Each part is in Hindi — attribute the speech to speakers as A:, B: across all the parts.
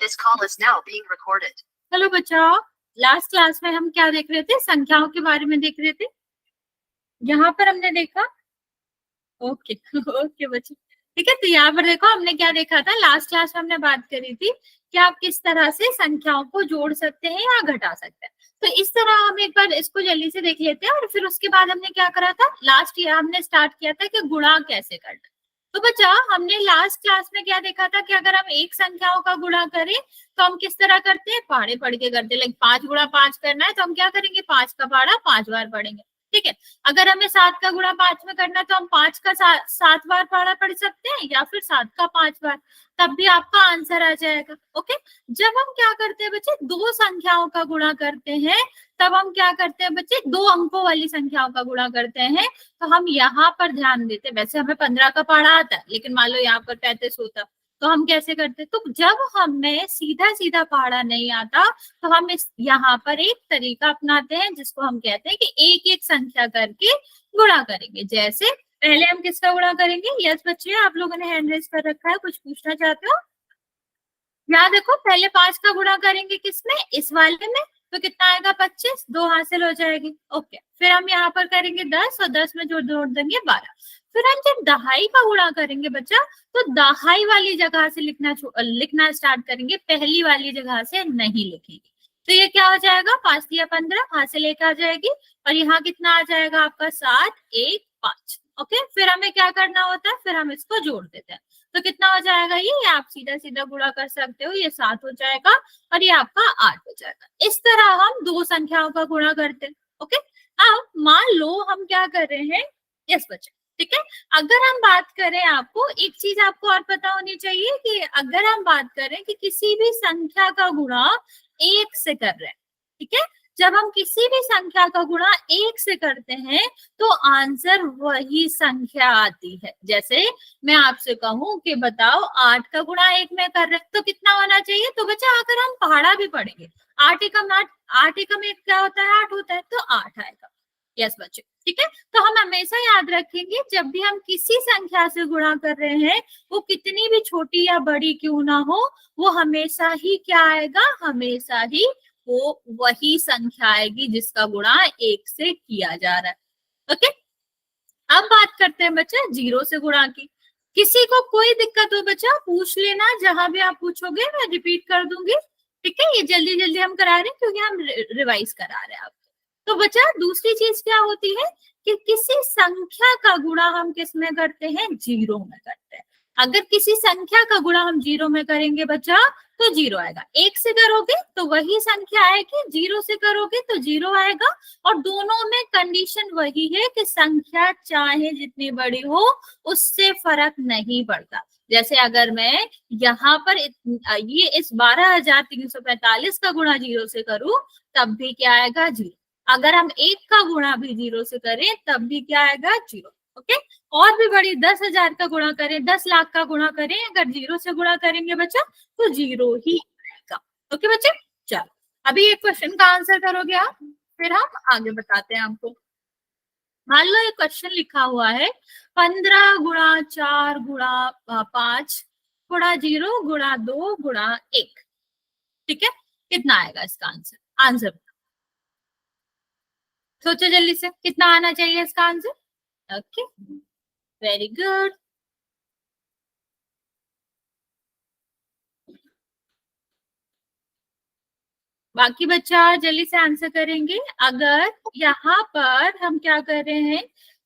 A: This call is now being recorded. Hello बच्चों, लास्ट क्लास में हम क्या देख रहे थे? संख्याओं के बारे में देख रहे थे। यहाँ पर हमने देखा, ओके ओके बच्चों, ठीक है। तो यहाँ पर देखो हमने क्या देखा था, लास्ट क्लास में हमने बात करी थी कि आप किस तरह से संख्याओं को जोड़ सकते हैं या घटा सकते हैं। तो इस तरह हम एक बार इसको जल्दी से देख लेते हैं और फिर उसके बाद हमने क्या करा था, लास्ट ईयर हमने स्टार्ट किया था कि गुणा कैसे करना। तो बच्चा हमने लास्ट क्लास में क्या देखा था कि अगर हम एक संख्याओं का गुणा करें तो हम किस तरह करते हैं, पहाड़े पढ़ के करते हैं। लाइक 5 गुणा 5 करना है तो हम क्या करेंगे, 5 का पहाड़ा 5 बार पढ़ेंगे, ठीक है। अगर हमें 7 का गुणा 5 में करना है तो हम 5 का 7 बार पहाड़ा पढ़ सकते हैं या फिर 7 का 5 बार, तब भी आपका आंसर आ जाएगा। ओके, जब हम क्या करते हैं बच्चे, दो संख्याओं का गुणा करते हैं तब हम क्या करते हैं बच्चे, दो अंकों वाली संख्याओं का गुणा करते हैं। तो हम यहाँ पर ध्यान देते हैं, वैसे हमें 15 का पहाड़ा आता है लेकिन मान लो यहाँ पर 35 होता तो हम कैसे करते, तो जब हमें सीधा सीधा पहाड़ा नहीं आता तो हम इस यहाँ पर एक तरीका अपनाते हैं जिसको हम कहते हैं कि एक एक संख्या करके गुणा करेंगे। जैसे पहले हम किसका गुणा करेंगे? यस बच्चे, आप लोगों ने हैंड रेज कर रखा है, कुछ पूछना चाहते हो? यहाँ देखो, पहले 5 का गुणा करेंगे किसमें, इस वाले में, तो कितना आएगा 25, 2 हासिल हो जाएगी। ओके, फिर हम यहाँ पर करेंगे 10 और 10 में जोड़ देंगे 12। फिर हम जब दहाई का गुणा करेंगे बच्चा तो दहाई वाली जगह से लिखना स्टार्ट करेंगे, पहली वाली जगह से नहीं लिखेंगे। तो ये क्या हो जाएगा, 5 या 15, हासिल 1 आ जाएगी और यहाँ कितना आ जाएगा आपका 7, 1, 5। ओके, फिर हमें क्या करना होता है, फिर हम इसको जोड़ देते हैं। तो कितना हो जाएगा, ये आप सीधा सीधा गुणा कर सकते हो, ये 7 हो जाएगा और ये आपका 8 हो जाएगा। इस तरह हम दो संख्याओं का गुणा करते हैं। ओके, अब मान लो हम क्या कर रहे हैं, यस बच्चे, ठीक है। अगर हम बात करें, आपको एक चीज आपको और पता होनी चाहिए कि अगर हम बात करें कि किसी भी संख्या का गुणा 1 से कर रहे हैं, ठीक है, जब हम किसी भी संख्या का गुणा 1 से करते हैं तो आंसर वही संख्या आती है। जैसे मैं आपसे कहूं कि बताओ 8 का गुणा 1 में कर रहे हैं तो कितना होना चाहिए, तो बच्चा अगर हम पहाड़ा भी पढ़ेंगे 8 एकम 8, 8 एकम 1 क्या होता है, 8 होता है, तो 8 आएगा। यस बच्चे, ठीक है। तो हम हमेशा याद रखेंगे जब भी हम किसी संख्या से गुणा कर रहे हैं, वो कितनी भी छोटी या बड़ी क्यों ना हो, वो हमेशा ही क्या आएगा, हमेशा ही वो वही संख्या आएगी जिसका गुणा 1 से किया जा रहा है। ओके, अब बात करते हैं बच्चा जीरो से गुणा की। किसी को कोई दिक्कत हो बच्चा पूछ लेना, जहां भी आप पूछोगे मैं रिपीट कर दूंगी, ठीक है। ये जल्दी जल्दी हम करा रहे हैं क्योंकि हम रिवाइज करा रहे हैं आपको। तो बच्चा दूसरी चीज क्या होती है कि किसी संख्या का गुणा हम किस में करते हैं, जीरो में करते हैं। अगर किसी संख्या का गुणा हम जीरो में करेंगे बच्चा तो जीरो आएगा, 1 से करोगे तो वही संख्या आएगी, 0 से करोगे तो 0 आएगा। और दोनों में कंडीशन वही है कि संख्या चाहे जितनी बड़ी हो उससे फर्क नहीं पड़ता। जैसे अगर मैं यहाँ पर ये इस 12,345 का गुणा 0 से करूं तब भी क्या आएगा, 0। अगर हम 1 का गुणा भी 0 से करें तब भी क्या आएगा, 0। ओके, और भी बड़ी 10,000 का गुणा करें, 10 लाख का गुणा करें, अगर 0 से गुणा करेंगे बच्चा तो 0 ही आएगा। ओके बच्चे, चलो अभी एक क्वेश्चन का आंसर करोगे आप, फिर हम आगे बताते हैं आपको। मान लो एक क्वेश्चन लिखा हुआ है 15 गुणा 4 गुणा 5 गुणा 0 गुणा 2 गुणा 1, ठीक है। कितना आएगा इसका आंसर, आंसर सोचो जल्दी से, कितना आना चाहिए इसका आंसर। Okay, very good. बाकी बच्चा जल्दी से आंसर करेंगे। अगर यहाँ पर हम क्या कर रहे हैं,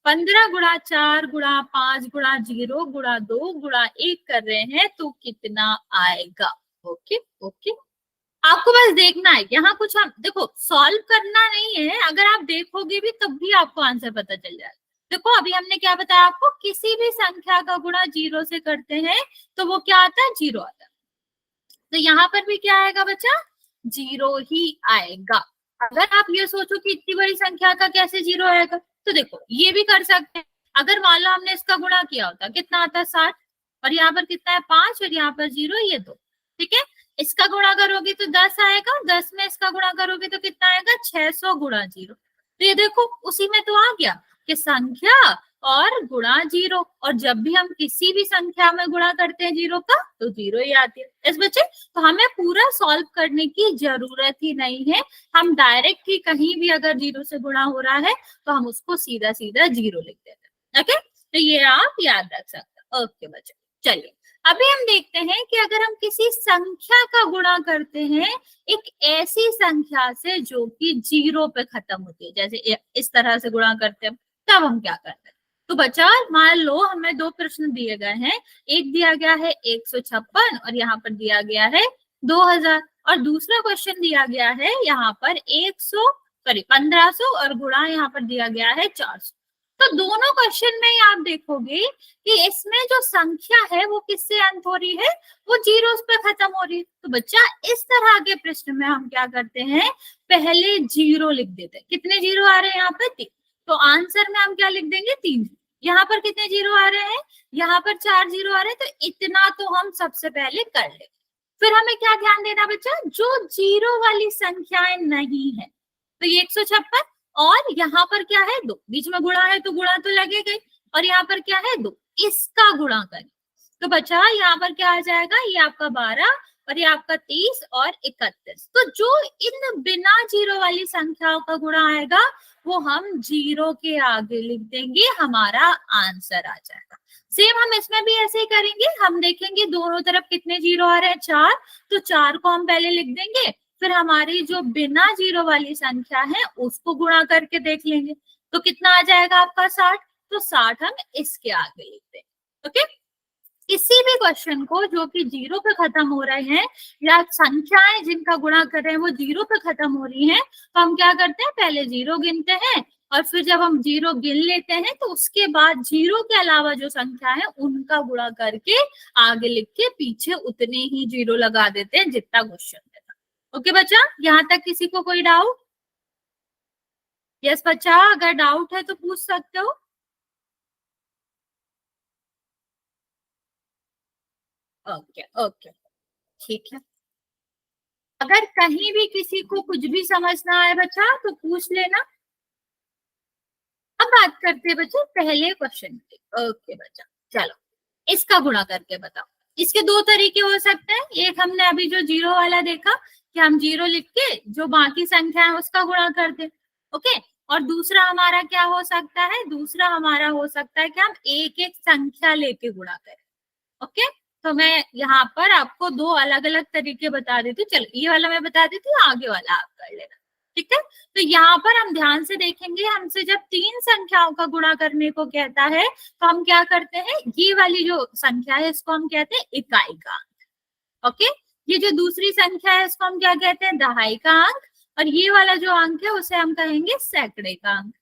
A: 15 गुणा 4 गुणा 5 गुणा 0 गुणा 2 गुणा 1 कर रहे हैं तो कितना आएगा। ओके ओके, आपको बस देखना है, यहाँ कुछ हम देखो सॉल्व करना नहीं है, अगर आप देखोगे भी तब भी आपको आंसर पता चल जाएगा। देखो अभी हमने क्या बताया आपको, किसी भी संख्या का गुणा 0 से करते हैं तो वो क्या आता है, 0 आता है। तो यहाँ पर भी क्या आएगा बच्चा, 0 ही आएगा। अगर आप ये सोचो कि इतनी बड़ी संख्या का कैसे 0 आएगा, तो देखो ये भी कर सकते हैं। अगर मान लो हमने इसका गुणा किया होता, कितना आता है 60, और यहाँ पर कितना है 5 और यहाँ पर 0, ये 2, ठीक है। इसका गुणा करोगे तो 10 आएगा, 10 में इसका गुणा करोगे तो कितना आएगा, 600 गुणा 0। तो ये देखो उसी में तो आ गया कि संख्या और गुणा 0, और जब भी हम किसी भी संख्या में गुणा करते हैं 0 का तो 0 ही आती है। इस बच्चे तो हमें पूरा सॉल्व करने की जरूरत ही नहीं है, हम डायरेक्ट ही कहीं भी अगर 0 से गुणा हो रहा है तो हम उसको सीधा सीधा 0 लिख देते हैं। ओके, तो ये आप याद रख सकते हैं। ओके बच्चे, चलिए अभी हम देखते हैं कि अगर हम किसी संख्या का गुणा करते हैं एक ऐसी संख्या से जो कि 0 पे खत्म होती है, जैसे इस तरह से गुणा करते हैं, तब हम क्या करते हैं। तो बच्चा मान लो हमें दो प्रश्न दिए गए हैं, एक दिया गया है 156 और यहाँ पर दिया गया है 2000, और दूसरा क्वेश्चन दिया गया है यहाँ पर 1500 और गुणा यहाँ पर दिया गया है 400। तो दोनों क्वेश्चन में आप देखोगे कि इसमें जो संख्या है वो किससे अंत हो रही है, वो जीरोस पे खत्म हो रही है। तो बच्चा इस तरह के प्रश्न में हम क्या करते हैं, पहले 0 लिख देते हैं। कितने 0 आ रहे हैं यहाँ पे 3, तो आंसर में हम क्या लिख देंगे 3। यहाँ पर कितने 0 आ रहे हैं, यहाँ पर 4 0 आ रहे हैं, तो इतना तो हम सबसे पहले कर ले। फिर हमें क्या ध्यान देना बच्चा, जो 0 वाली संख्याएं नहीं है, तो ये 156 और यहाँ पर क्या है 2, बीच में गुणा है तो गुणा तो लगेगा ही, और यहाँ पर क्या है 2, इसका गुणा करें तो बच्चा यहाँ पर क्या आ जाएगा, ये आपका 12 और ये आपका 30 और 31। तो जो इन बिना 0 वाली संख्याओं का गुणा आएगा वो हम 0 के आगे लिख देंगे, हमारा आंसर आ जाएगा। सेम हम इसमें भी ऐसे ही करेंगे, हम देखेंगे दोनों तरफ कितने 0 आ रहे हैं 4, तो 4 को हम पहले लिख देंगे, फिर हमारी जो बिना 0 वाली संख्या है उसको गुणा करके देख लेंगे, तो कितना आ जाएगा आपका 60, तो 60 हम इसके आगे लिख देंगे। ओके, किसी भी क्वेश्चन को जो कि 0 पे खत्म हो रहे हैं या संख्याएं जिनका गुणा कर रहे हैं वो 0 पे खत्म हो रही हैं, तो हम क्या करते हैं, पहले 0 गिनते हैं और फिर जब हम 0 गिन लेते हैं तो उसके बाद 0 के अलावा जो संख्या है उनका गुणा करके आगे लिख के पीछे उतने ही 0 लगा देते हैं जितना क्वेश्चन देता। ओके बच्चा, यहाँ तक किसी को कोई डाउट? यस बच्चा, अगर डाउट है तो पूछ सकते हो। ओके ओके, ठीक है। अगर कहीं भी किसी को कुछ भी समझ ना आए बच्चा तो पूछ लेना। अब बात करते हैं बच्चे पहले क्वेश्चन की। ओके बच्चा, चलो इसका गुणा करके बताओ। इसके दो तरीके हो सकते हैं, एक हमने अभी जो 0 वाला देखा कि हम 0 लिख के जो बाकी संख्या है उसका गुणा कर दे। ओके, और दूसरा हमारा क्या हो सकता है, दूसरा हमारा हो सकता है कि हम एक एक संख्या लेके गुणा करें। ओके, तो मैं यहाँ पर आपको दो अलग अलग तरीके बता देती हूँ। चलो ये वाला मैं बता देती हूँ, आगे वाला आप कर लेना, ठीक है। तो यहाँ पर हम ध्यान से देखेंगे, हमसे जब 3 संख्याओं का गुणा करने को कहता है तो हम क्या करते हैं, ये वाली जो संख्या है इसको हम कहते हैं इकाई का अंक। ओके, ये जो दूसरी संख्या है इसको हम क्या कहते हैं, दहाई का अंक, और ये वाला जो अंक है उसे हम कहेंगे सैकड़े का अंक।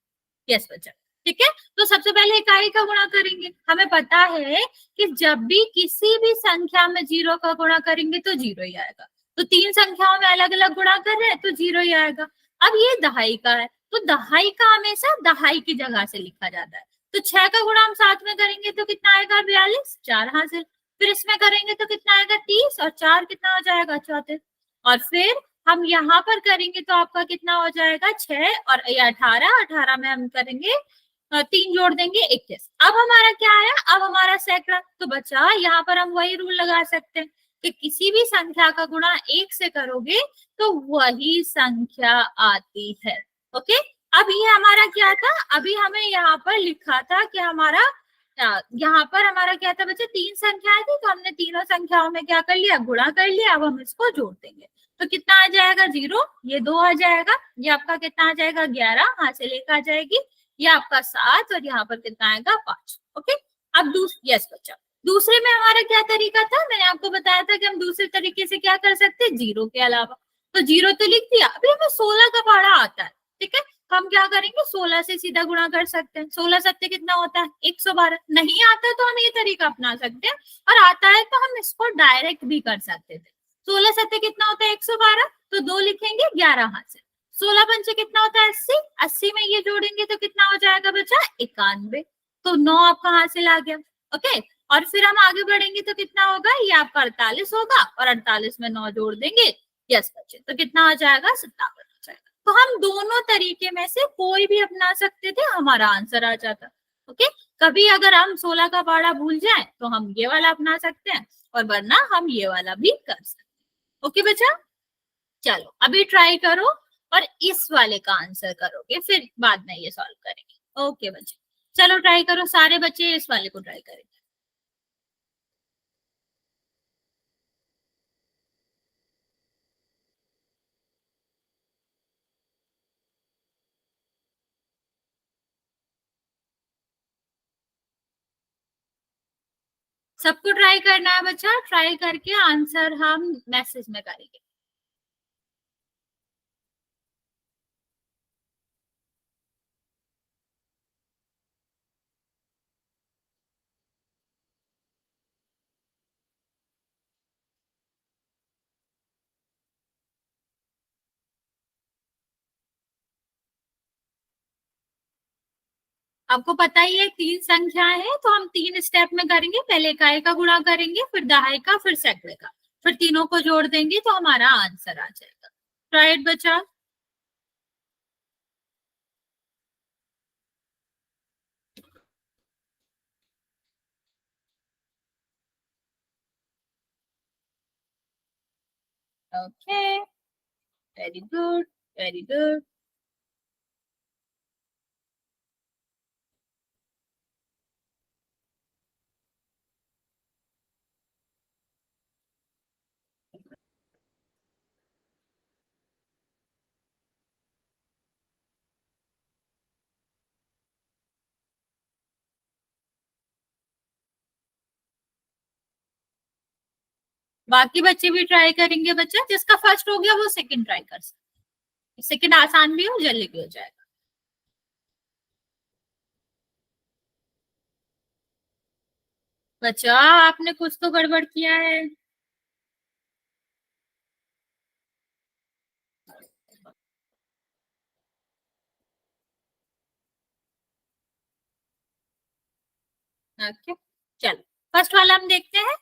A: यस बच्चा, ठीक है। तो सबसे पहले इकाई का गुणा करेंगे। हमें पता है कि जब भी किसी भी संख्या में 0 का गुणा करेंगे तो 0 ही आएगा, तो 3 संख्याओं में अलग अलग गुणा कर रहे हैं तो 0 ही आएगा। अब ये दहाई का है तो दहाई का हमेशा दहाई की जगह से लिखा जाता है, तो 6 का गुणा हम साथ में करेंगे तो कितना आएगा 42, 4 हासिल, फिर इसमें करेंगे तो कितना आएगा 30 और 4 कितना हो जाएगा 34, और फिर हम यहाँ पर करेंगे तो आपका कितना हो जाएगा 6 और 18, 18 में हम करेंगे 3 जोड़ देंगे 21। अब हमारा क्या है, अब हमारा सैकड़ा। तो बच्चा यहाँ पर हम वही रूल लगा सकते हैं कि किसी भी संख्या का गुणा 1 से करोगे तो वही संख्या आती है। ओके, अब ये हमारा क्या था, अभी हमें यहाँ पर लिखा था कि हमारा यहाँ पर हमारा क्या था बच्चे, 3 संख्याएं थी तो हमने तीनों संख्याओं में क्या कर लिया, गुणा कर लिया। अब हम इसको जोड़ देंगे तो कितना आ जाएगा 0, ये 2 आ जाएगा, ये आपका कितना आ जाएगा 11, यहाँ से लेकर आ जाएगी, ये आपका 7 और यहाँ पर कितना आएगा 5। ओके, अब यस बच्चा, दूसरे में हमारा क्या तरीका था, मैंने आपको बताया था कि हम दूसरे तरीके से क्या कर सकते हैं, 0 के अलावा। तो 0 तो लिख दिया, अभी हमें 16 का पढ़ा आता है, ठीक है, तो हम क्या करेंगे 16 से सीधा गुणा कर सकते हैं। 16 सत्ते कितना होता है 112, नहीं आता तो हम ये तरीका अपना सकते हैं, और आता है तो हम इसको डायरेक्ट भी कर सकते थे। 16 सत्ते कितना होता है 112, तो 2 लिखेंगे, 11 हाथ से। 16 पंचे कितना होता है 80, 80 में ये जोड़ेंगे तो कितना हो जाएगा बच्चा 91, तो 9 आपका हासिल आ गया। ओके, और फिर हम आगे बढ़ेंगे तो कितना होगा, ये आपका 48 होगा, और 48 में 9 जोड़ देंगे, यस बच्चे, तो कितना हो जाएगा 57 हो जाएगा। तो हम दोनों तरीके में से कोई भी अपना सकते थे, हमारा आंसर आ जाता। ओके, कभी अगर हम 16 का पहाड़ा भूल जाए तो हम ये वाला अपना सकते हैं, और वरना हम ये वाला भी कर सकते हैं। ओके बच्चा, चलो अभी ट्राई करो और इस वाले का आंसर करोगे, फिर बाद में ये सॉल्व करेंगे। ओके बच्चे, चलो ट्राई करो, सारे बच्चे इस वाले को ट्राई करेंगे। सबको ट्राई करना है बच्चा, ट्राई करके आंसर हम मैसेज में करेंगे। आपको पता ही है 3 संख्याएं हैं, तो हम 3 स्टेप में करेंगे। पहले इकाई का गुणा करेंगे, फिर दहाई का, फिर सैकड़े का, फिर तीनों को जोड़ देंगे तो हमारा आंसर आ जाएगा। राइट बच्चा, okay, very good, very good. बाकी बच्चे भी ट्राई करेंगे बच्चा, जिसका फर्स्ट हो गया वो सेकंड ट्राई कर सकते, सेकंड आसान भी हो, जल्दी भी हो जाएगा। बच्चा आपने कुछ तो गड़बड़ किया है। ओके, चलो फर्स्ट वाला हम देखते हैं।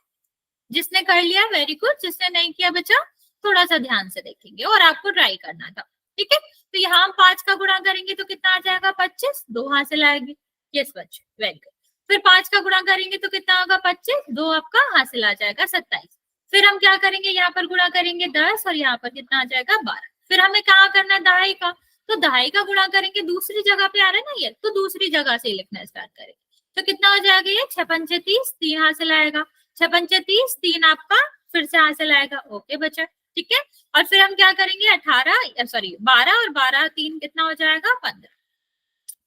A: जिसने कर लिया वेरी गुड, जिसने नहीं किया बच्चा थोड़ा सा ध्यान से देखेंगे, और आपको ट्राई करना था। ठीक है, तो यहाँ हम 5 का गुणा करेंगे तो कितना आ जाएगा? 25, 2 हासिल आएगी। यस बच्चे, वेरी गुड। फिर 5 का गुणा करेंगे तो कितना होगा? 25, 2 आपका हासिल आ जाएगा 27। फिर हम क्या करेंगे? यहाँ पर गुणा करेंगे 10, और यहाँ पर कितना आ जाएगा? 12। फिर हमें कहाँ करना है? दहाई का। तो दहाई का गुणा करेंगे, दूसरी जगह पे आ रहा है ना ये, तो दूसरी जगह से लिखना स्टार्ट करेंगे। तो कितना हो जाएगा? ये 6 पंचे 30, 3 हासिल आएगा। 6 पंचे 30, 3 आपका फिर से हासिल आएगा। ओके बच्चा, ठीक है। और फिर हम क्या करेंगे? 18 सॉरी 12 और 12 3 कितना हो जाएगा? 15।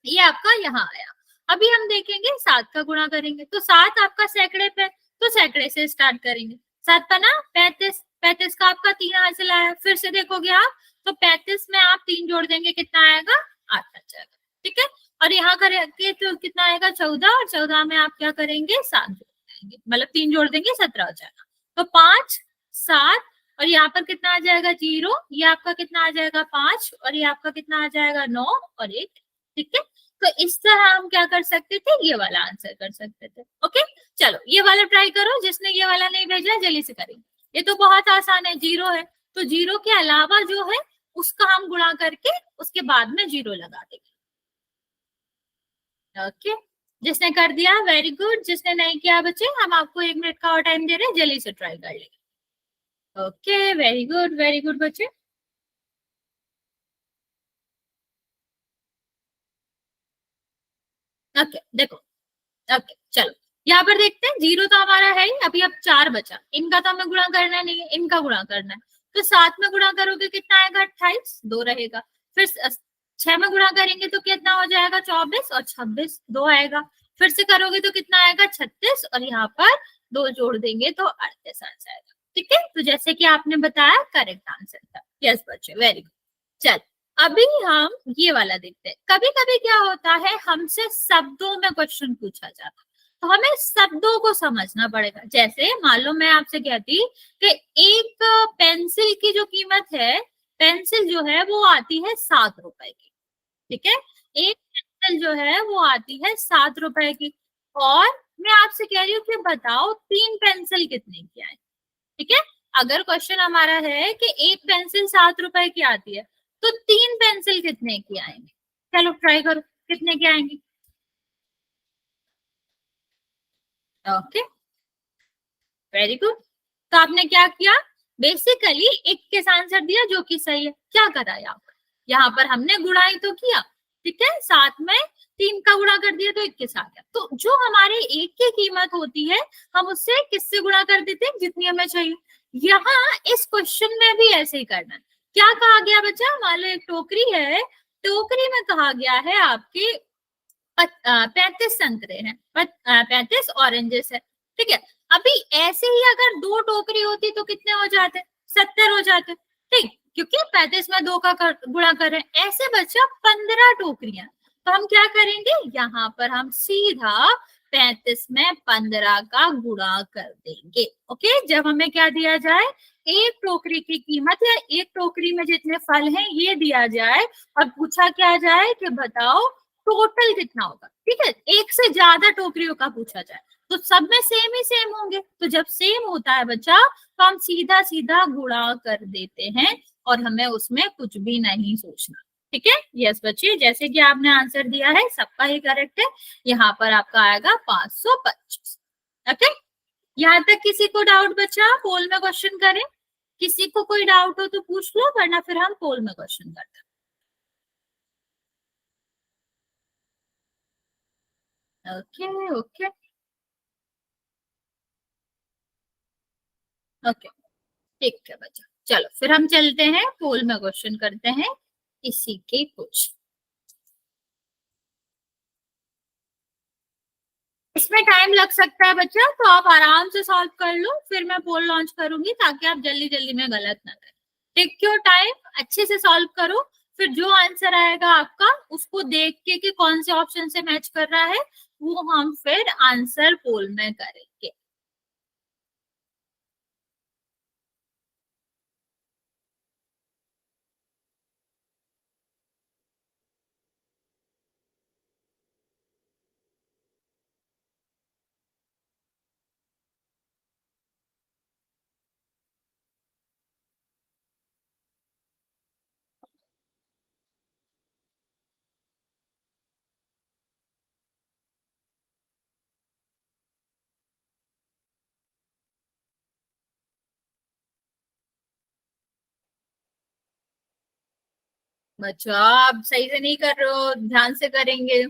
A: ये आपका यहाँ आया। अभी हम देखेंगे 7 का गुणा करेंगे, तो 7 आपका सैकड़े पे, तो सैकड़े से स्टार्ट करेंगे। 7 पना 35, 35 का आपका 3 हासिल आया। फिर से देखोगे आप, तो 35 में आप 3 जोड़ देंगे, कितना आएगा? 8 आ जाएगा। ठीक है, और यहाँ करेंगे तो कितना आएगा? 14, और 14 में आप क्या करेंगे? 7 जोड़ देंगे, मतलब 3 जोड़ देंगे, 17 हो जाएगा। तो 5, 7, और यहाँ पर कितना आ जाएगा? 0। ये आपका कितना आ जाएगा? 5, और ये आपका कितना आ जाएगा? 9 और 1। ठीक है, तो इस तरह हम क्या कर सकते थे? ये वाला आंसर कर सकते थे। ओके, चलो ये वाला ट्राई करो। जिसने ये वाला नहीं भेजा है जल्दी से करेंगे। ये तो बहुत आसान है, 0 है, तो 0 के अलावा जो है उसका हम गुणा करके उसके बाद में 0 लगा देंगे। ओके, जिसने कर दिया वेरी गुड, जिसने नहीं किया बच्चे हम आपको 1 मिनट का और टाइम दे रहे हैं, जल्दी से ट्राई कर लेंगे। ओके, वेरी गुड बच्चे। ओके देखो, ओके चलो यहाँ पर देखते हैं। 0 तो हमारा है ही, अभी अब 4 बचा, इनका तो हमें गुणा करना नहीं है, इनका गुणा करना है। तो 7 में गुणा करोगे कितना आएगा? 28, 2 रहेगा। फिर 6 में गुणा करेंगे तो कितना हो जाएगा? 24, और 26, 2 आएगा। फिर से करोगे तो कितना आएगा? 36, और यहाँ पर 2 जोड़ देंगे तो 38 आ जाएगा। ठीक है, तो जैसे कि आपने बताया करेक्ट आंसर था। यस बच्चे, वेरी गुड। चल अभी हम ये वाला देखते हैं। कभी कभी क्या होता है, हमसे शब्दों में क्वेश्चन पूछा जाता है, तो हमें शब्दों को समझना पड़ेगा। जैसे मान लो मैं आपसे कहती कि एक पेंसिल की जो कीमत है, पेंसिल जो है वो आती है 7 रुपए की। ठीक है, एक पेंसिल जो है वो आती है 7 रुपए की, और मैं आपसे कह रही हूँ कि बताओ 3 पेंसिल कितने की आए। ठीक है, अगर क्वेश्चन हमारा है कि एक पेंसिल 7 रुपए की आती है, तो 3 पेंसिल कितने की आएंगे? चलो ट्राई करो, कितने की आएंगी? Okay, very good. तो आपने क्या किया, बेसिकली एक केस आंसर दिया जो कि सही है। क्या करा यहाँ पर हमने गुणाई तो किया, ठीक है, साथ में 3 का गुणा कर दिया तो 21 आ गया। तो जो हमारे एक की कीमत होती है हम उससे किससे गुणा कर देते हैं, जितनी हमें चाहिए। यहाँ इस क्वेश्चन में भी ऐसे ही करना है। क्या कहा गया बच्चा, मान लो एक टोकरी है, टोकरी में कहा गया है आपके 35 संतरे हैं, 35 ऑरेंजेस है, ठीक है। अभी ऐसे ही अगर 2 टोकरी होती तो कितने हो जाते, 70 हो जाते, ठीक, क्योंकि 35 में 2 का गुणा कर रहे हैं। ऐसे बचा 15 टोकरियां, तो हम क्या करेंगे, यहाँ पर हम सीधा 35 में 15 का गुणा कर देंगे। ओके, जब हमें क्या दिया जाए, एक टोकरी की कीमत या एक टोकरी में जितने फल हैं ये दिया जाए और पूछा क्या जाए कि बताओ टोटल कितना होगा, ठीक है। एक से ज्यादा टोकरियों का पूछा जाए तो सब में सेम ही सेम होंगे, तो जब सेम होता है बच्चा तो हम सीधा सीधा गुणा कर देते हैं और हमें उसमें कुछ भी नहीं सोचना, ठीक है। यस बच्चे, जैसे कि आपने आंसर दिया है सबका ही करेक्ट है। यहाँ पर आपका आएगा 525। ओके, यहाँ तक किसी को डाउट बचा, पोल में क्वेश्चन करें। किसी को कोई डाउट हो तो पूछ लो, वरना फिर हम पोल में क्वेश्चन करते हैं। ओके ओके ओके, ठीक है बच्चा, चलो फिर हम चलते हैं पोल में क्वेश्चन करते हैं इसी के कुछ। इसमें टाइम लग सकता है बच्चा, तो आप आराम से सॉल्व कर लो, फिर मैं पोल लॉन्च करूंगी ताकि आप जल्दी जल्दी में गलत ना करें। टेक योर टाइम, अच्छे से सॉल्व करो, फिर जो आंसर आएगा आपका उसको देख के कि कौन से ऑप्शन से मैच कर रहा है वो हम फिर आंसर पोल में करेंगे। बच्चा आप सही से नहीं कर रहे हो, ध्यान से करेंगे।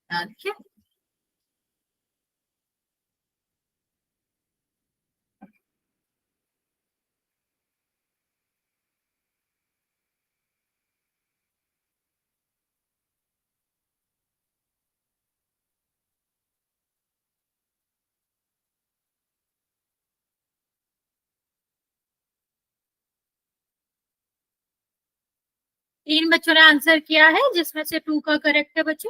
A: अच्छा, 3 बच्चों ने आंसर किया है जिसमें से 2 का करेक्ट है बच्चे।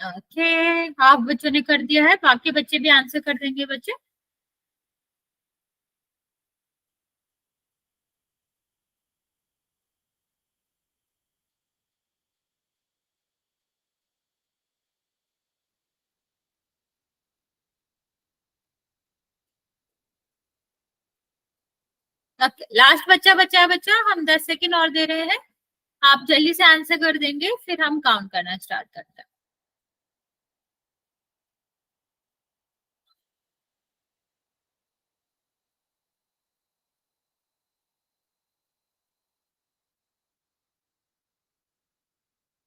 A: ओके, आप बच्चों ने कर दिया है, बाकी बच्चे भी आंसर कर देंगे बच्चे। लास्ट बच्चा बचा है बच्चा, हम 10 सेकेंड और दे रहे हैं, आप जल्दी से आंसर कर देंगे फिर हम काउंट करना स्टार्ट करते हैं।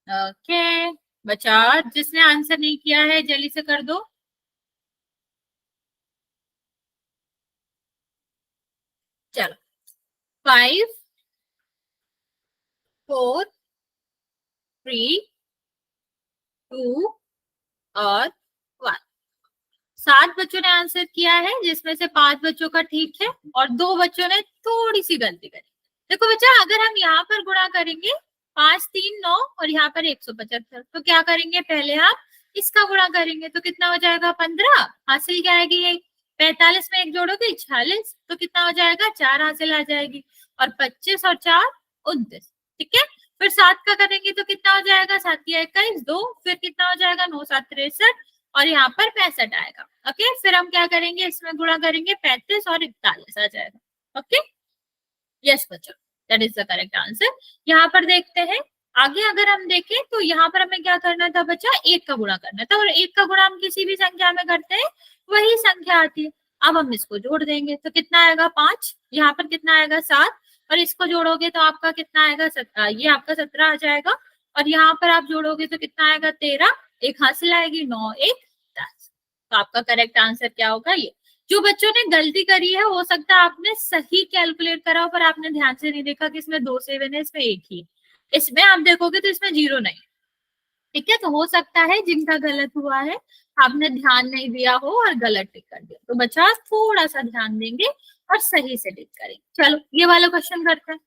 A: ओके बच्चा, जिसने आंसर नहीं किया है जल्दी से कर दो। चलो, 5 4 3 2 और 1। 7 बच्चों ने आंसर किया है जिसमें से 5 बच्चों का ठीक है और 2 बच्चों ने थोड़ी सी गलती करी। देखो बच्चा, अगर हम यहाँ पर गुणा करेंगे 5 3 9 और यहाँ पर 175, तो क्या करेंगे, पहले आप इसका गुणा करेंगे तो कितना हो जाएगा 15, हासिल क्या आएगी ये 45 में एक जोड़ोगे 46, तो कितना हो जाएगा, 4 हासिल आ जाएगी, और 25 और 4 29। ठीक है, फिर 7 का करेंगे तो कितना हो जाएगा, 7 या 21 2, फिर कितना हो जाएगा, 9 7 63, और यहाँ पर 65 आएगा। ओके, फिर हम क्या करेंगे, इसमें गुणा करेंगे 35 और 41 आ जाएगा। ओके, यस बच्चों, that is the correct answer. यहाँ पर देखते हैं आगे, अगर हम देखें तो यहाँ पर हमें क्या करना था बच्चा, एक का गुणा करना था, और एक का गुणा हम किसी भी संख्या में करते हैं वही संख्या आती है। अब हम इसको जोड़ देंगे तो कितना आएगा, 5, यहाँ पर कितना आएगा, 7, और इसको जोड़ोगे तो आपका कितना आएगा, 17, ये आपका 17 आ जाएगा, और यहाँ पर आप जोड़ोगे तो कितना आएगा, 13, एक हासिल आएगी, 9 1 10। तो आपका करेक्ट आंसर क्या होगा, ये। जो बच्चों ने गलती करी है, हो सकता है आपने सही कैलकुलेट करा हो, पर आपने ध्यान से नहीं देखा कि इसमें 2 7 है, इसमें एक ही, इसमें आप देखोगे तो इसमें 0 नहीं। ठीक है, तो हो सकता है जिनका गलत हुआ है, आपने ध्यान नहीं दिया हो और गलत टिक कर दिया, तो बच्चा थोड़ा सा ध्यान देंगे और सही से टिक करेंगे। चलो ये वाला क्वेश्चन करते हैं।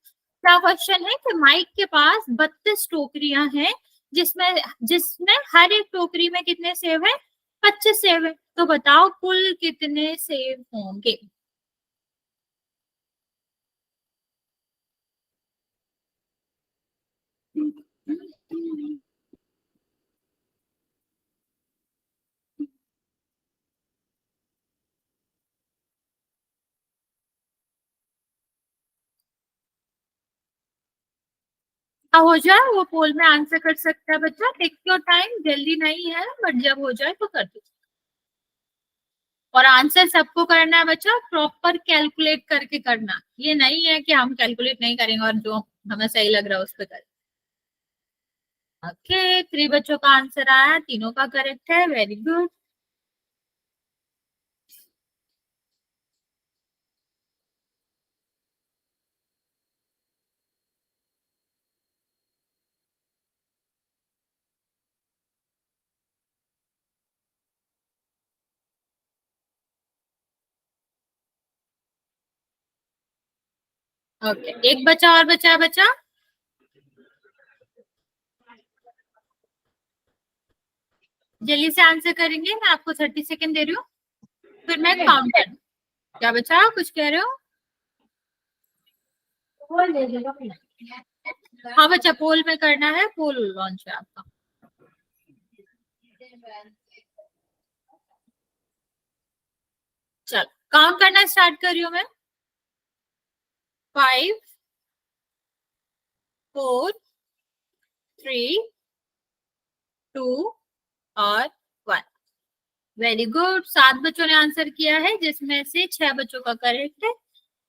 A: क्या क्वेश्चन है कि माइक के पास 32 टोकरियां हैं, जिसमें जिसमें हर एक टोकरी में कितने सेब है, 25 सेब है, तो बताओ कुल कितने सेब होंगे। हो जाए वो पोल में आंसर कर सकता है बच्चा, टेक योर टाइम, जल्दी नहीं है, बट जब हो जाए तो कर दो। और आंसर सबको करना है बच्चा, प्रॉपर कैलकुलेट करके करना, ये नहीं है कि हम कैलकुलेट नहीं करेंगे और जो हमें सही लग रहा है उस पर करें। ओके, 3 बच्चों का आंसर आया, तीनों का करेक्ट है, वेरी गुड। ओके, एक बच्चा और बचा, बच्चा जल्दी से आंसर करेंगे, मैं आपको 30 सेकेंड दे रही हूँ, फिर मैं काउंट कर। क्या बच्चा, कुछ कह रहे हो? हाँ बच्चा, पोल में करना है, पोल लॉन्च है आपका। चल काउंट करना स्टार्ट कर रही हूँ मैं। 5 4 3 2 और 1। वेरी गुड, 7 बच्चों ने आंसर किया है, जिसमें से 6 बच्चों का करेक्ट है,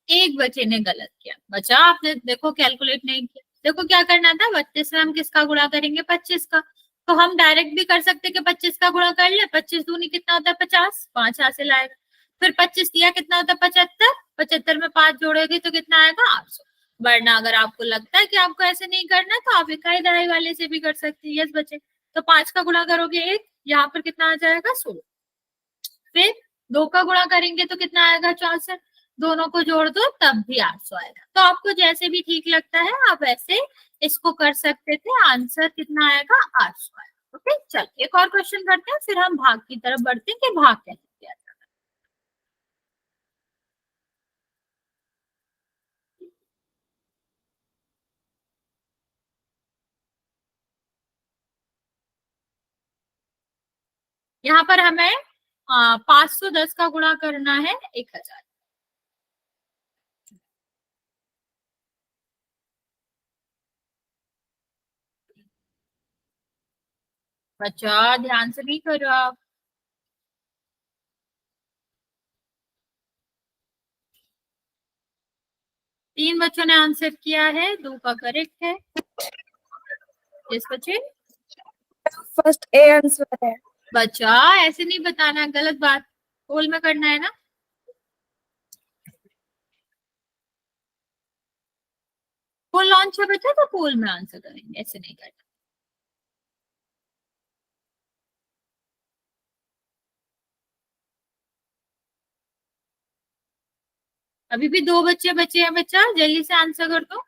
A: एक बच्चे ने गलत किया। बच्चा आपने देखो कैलकुलेट नहीं किया, देखो क्या करना था, 32 में हम किसका गुणा करेंगे, 25 का, तो हम डायरेक्ट भी कर सकते कि 25 का गुणा कर ले, 25 दूनी कितना होता है, 50, 5 हासिल आएगा, फिर 25 दिया कितना होता है, 75, 75 में 5 जोड़ेगी तो कितना आएगा, 800। वरना अगर आपको लगता है कि आपको ऐसे नहीं करना, तो आप इकाई दहाई वाले से भी कर सकते हैं। यस बच्चे, तो 5 का गुणा करोगे एक, यहाँ पर कितना आ जाएगा, 16, फिर 2 का गुणा करेंगे तो कितना आएगा, 64, दोनों को जोड़ दो तब भी 800 आएगा। तो आपको जैसे भी ठीक लगता है आप ऐसे इसको कर सकते थे, आंसर कितना आएगा, 800 आएगा। ओके, चल एक और क्वेश्चन करते हैं, फिर हम भाग की तरफ बढ़ते हैं कि भाग कैसे किया जाता है। यहाँ पर हमें 510 का गुणा करना है 1000। बच्चा ध्यान से नहीं करो आप। 3 बच्चों ने आंसर किया है, 2 का करेक्ट है। इस बच्चे
B: फर्स्ट ए आंसर है।
A: बच्चा ऐसे नहीं बताना, गलत बात, पोल में करना है ना। पोल लॉन्च है बच्चा, तो पोल में आंसर करेंगे, ऐसे नहीं करना। अभी भी 2 बच्चे बचे हैं बच्चा, जल्दी से आंसर कर दो।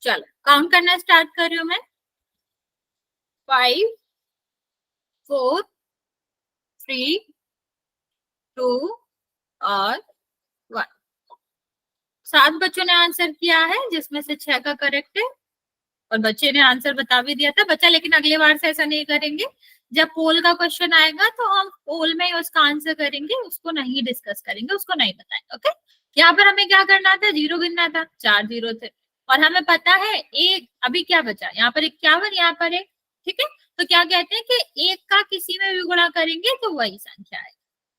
A: चलो काउंट करना स्टार्ट कर रही हूँ मैं। 5 4 3 2 और 1। 7 बच्चों ने आंसर किया है, जिसमें से 6 का करेक्ट है, और बच्चे ने आंसर बता भी दिया था बच्चा। लेकिन अगली बार से ऐसा नहीं करेंगे, जब पोल का क्वेश्चन आएगा तो हम पोल में ही उसका आंसर करेंगे, उसको नहीं डिस्कस करेंगे, उसको नहीं बताएंगे। ओके, यहाँ पर हमें क्या करना था, जीरो गिनना था। 4 जीरो थे, और हमें पता है एक अभी क्या बचा, यहाँ पर 51, यहाँ पर 1। ठीक है, तो क्या कहते हैं कि एक का किसी में भी गुणा करेंगे तो वही संख्या है।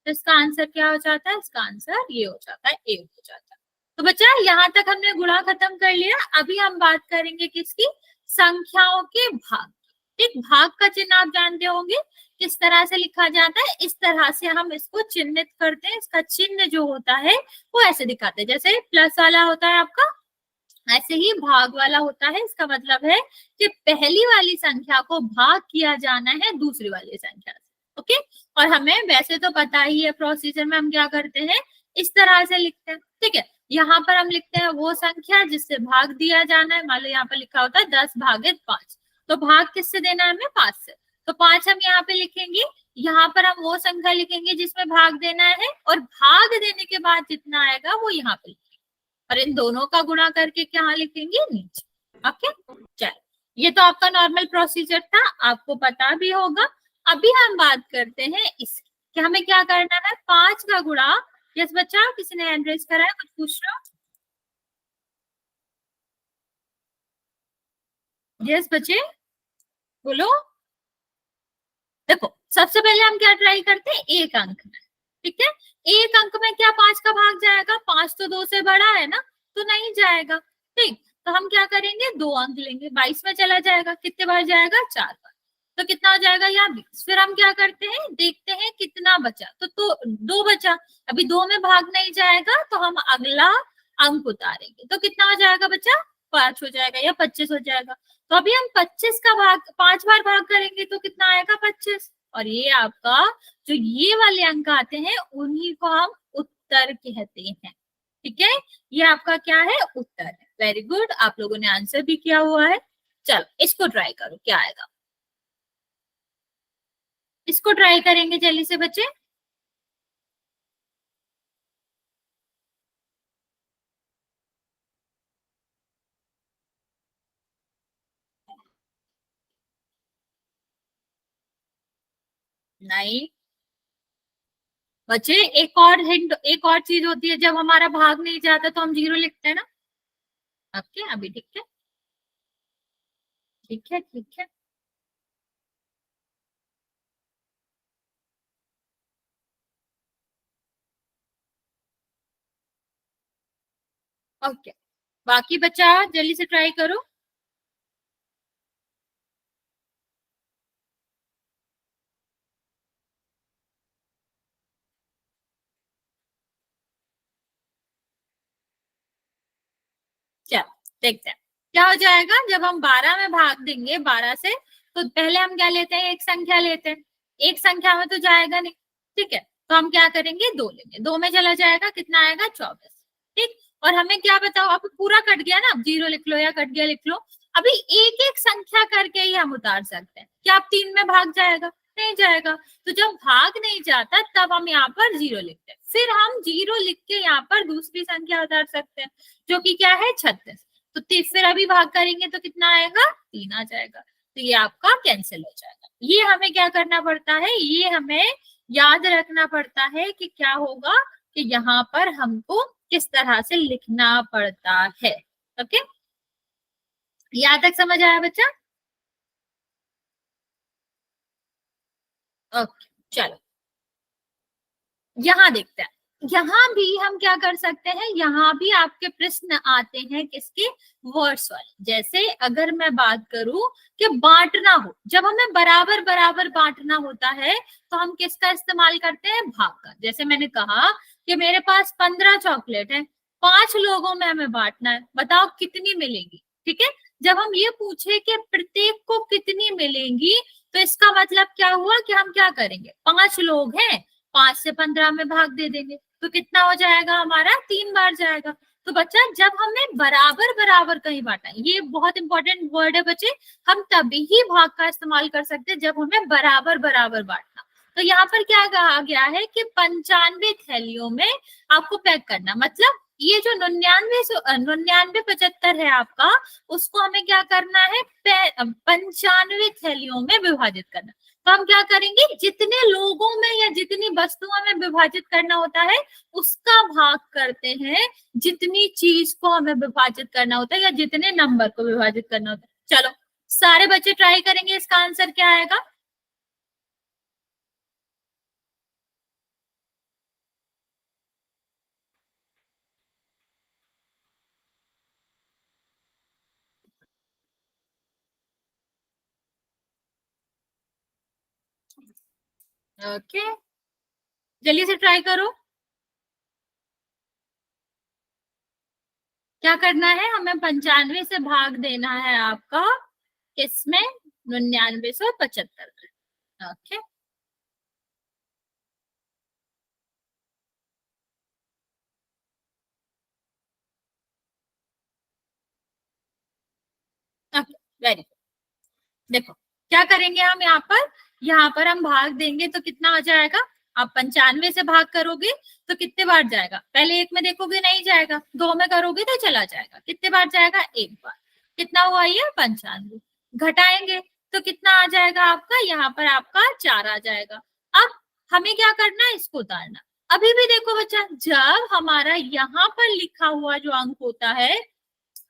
A: तो इसका आंसर क्या हो जाता है, इसका आंसर ये हो जाता है, 1 हो जाता है। तो बच्चा यहाँ तक हमने गुणा खत्म कर लिया। अभी हम बात करेंगे किसकी, संख्याओं के भाग। ठीक, भाग का चिन्ह आप जानते होंगे किस तरह से लिखा जाता है, इस तरह से हम इसको चिन्हित करते हैं। इसका चिन्ह जो होता है वो ऐसे दिखाते हैं, जैसे प्लस वाला होता है आपका, ऐसे ही भाग वाला होता है। इसका मतलब है कि पहली वाली संख्या को भाग किया जाना है दूसरी वाली संख्या से। ओके, और हमें वैसे तो पता ही है प्रोसीजर में हम क्या करते हैं, इस तरह से लिखते हैं। ठीक है, यहाँ पर हम लिखते हैं वो संख्या जिससे भाग दिया जाना है। मान लो यहाँ पर लिखा होता है 10 भागित 5, तो भाग किससे देना है हमें, 5 से। तो 5 हम यहाँ पे लिखेंगे, यहाँ पर हम वो संख्या लिखेंगे जिसमें भाग देना है, और भाग देने के बाद जितना आएगा वो यहाँ पे लिखेंगे, और इन दोनों का गुणा करके क्या लिखेंगे, नीचे। ओके, चलो ये तो आपका नॉर्मल प्रोसीजर था, आपको पता भी होगा। अभी हम बात करते हैं इसकी कि हमें क्या करना है, 5 का गुणा। यस बच्चा, किसी ने हैंड रेज करा है, कुछ पूछ रहे हो? यस बच्चे बोलो। देखो सबसे पहले हम क्या ट्राई करते हैं, एक अंक में। ठीक है, एक अंक में क्या 5 का भाग जाएगा, 5 तो 2 से बड़ा है ना, तो नहीं जाएगा। ठीक, तो हम क्या करेंगे, 2 अंक लेंगे, 22 में चला जाएगा, कितने बार जाएगा, 4 बार। तो कितना हो जाएगा यहाँ 20। फिर हम क्या करते हैं, देखते हैं कितना बचा, तो 2 बचा। अभी 2 में भाग नहीं जाएगा, तो हम अगला अंक उतारेंगे, तो कितना हो जाएगा बच्चा, 5 हो जाएगा या 25 हो जाएगा। तो अभी हम 25 का भाग 5 बार भाग करेंगे तो कितना आएगा, 25। और ये आपका जो ये वाले अंक आते हैं उन्हीं को हम उत्तर कहते हैं। ठीक है, ये आपका क्या है, उत्तर है। वेरी गुड, आप लोगों ने आंसर भी किया हुआ है। चलो इसको ट्राई करो, क्या आएगा, इसको ट्राई करेंगे जल्दी से बच्चे। नहीं बच्चे, एक और हिंट, एक और चीज होती है, जब हमारा भाग नहीं जाता तो हम जीरो लिखते हैं ना। ओके, अभी ठीक है, ठीक है, ठीक है। ओके, बाकी बच्चा जल्दी से ट्राई करो। चलो देखते हैं क्या हो जाएगा। जब हम 12 में भाग देंगे 12 से, तो पहले हम क्या लेते हैं, एक संख्या लेते हैं। एक संख्या में तो जाएगा नहीं, ठीक है, तो हम क्या करेंगे, 2 लेंगे। 2 में चला जाएगा, कितना आएगा, 24। ठीक, और हमें क्या बताओ, अब पूरा कट गया ना, अब जीरो लिख लो या कट गया लिख लो। अभी एक एक संख्या करके ही हम उतार सकते हैं। क्या आप 3 में भाग जाएगा, नहीं जाएगा। तो जब भाग नहीं जाता तब हम यहाँ पर जीरो लिखते हैं, फिर हम जीरो लिख के यहाँ पर दूसरी संख्या उतार सकते हैं, जो कि क्या है, 36। तो फिर अभी भाग करेंगे तो कितना आएगा, 3 आ जाएगा। तो ये आपका कैंसिल हो जाएगा। ये हमें क्या करना पड़ता है, ये हमें याद रखना पड़ता है कि क्या होगा, कि यहाँ पर हमको किस तरह से लिखना पड़ता है। ओके, यहाँ तक समझ आया बच्चा? ओके, चलो यहाँ देखते हैं। यहाँ भी हम क्या कर सकते हैं, यहाँ भी आपके प्रश्न आते हैं किसके, वर्ड्स वाले। जैसे अगर मैं बात करूं कि बांटना हो, जब हमें बराबर बराबर बांटना होता है तो हम किसका इस्तेमाल करते हैं, भाग का। जैसे मैंने कहा कि मेरे पास 15 चॉकलेट है, 5 लोगों में हमें बांटना है, बताओ कितनी मिलेगी। ठीक है, जब हम ये पूछे कि प्रत्येक को कितनी मिलेंगी, तो इसका मतलब क्या हुआ कि हम क्या करेंगे, 5 लोग हैं, 5 से 15 में भाग दे देंगे, तो कितना हो जाएगा हमारा, 3 बार जाएगा। तो बच्चा जब हमने बराबर बराबर कहीं बांटा, ये बहुत इंपॉर्टेंट वर्ड है बच्चे, हम तभी ही भाग का इस्तेमाल कर सकते हैं जब हमें बराबर बराबर बांटना। तो यहाँ पर क्या कहा गया है कि 95 थैलियों में आपको पैक करना, मतलब ये जो 99 है आपका, उसको हमें क्या करना है, 95 थैलियों में विभाजित करना। तो हम क्या करेंगे, जितने लोगों में या जितनी वस्तुओं में विभाजित करना होता है उसका भाग करते हैं जितनी चीज को हमें विभाजित करना होता है या जितने नंबर को विभाजित करना होता है। चलो सारे बच्चे ट्राई करेंगे, इसका आंसर क्या आएगा। ओके, जल्दी से ट्राई करो। क्या करना है, हमें 95 से भाग देना है आपका किसमें, 9975 में। Okay, okay, very good. देखो क्या करेंगे हम, यहाँ पर हम भाग देंगे तो कितना हो जाएगा, आप 95 से भाग करोगे तो कितने बार जाएगा, पहले एक में देखोगे नहीं जाएगा, दो में करोगे तो चला जाएगा, कितने बार जाएगा, एक बार। कितना हुआ ये 95, घटाएंगे तो कितना आ जाएगा आपका, यहाँ पर आपका 4 आ जाएगा। अब हमें क्या करना है, इसको उतारना। अभी भी देखो बच्चा, जब हमारा यहाँ पर लिखा हुआ जो अंक होता है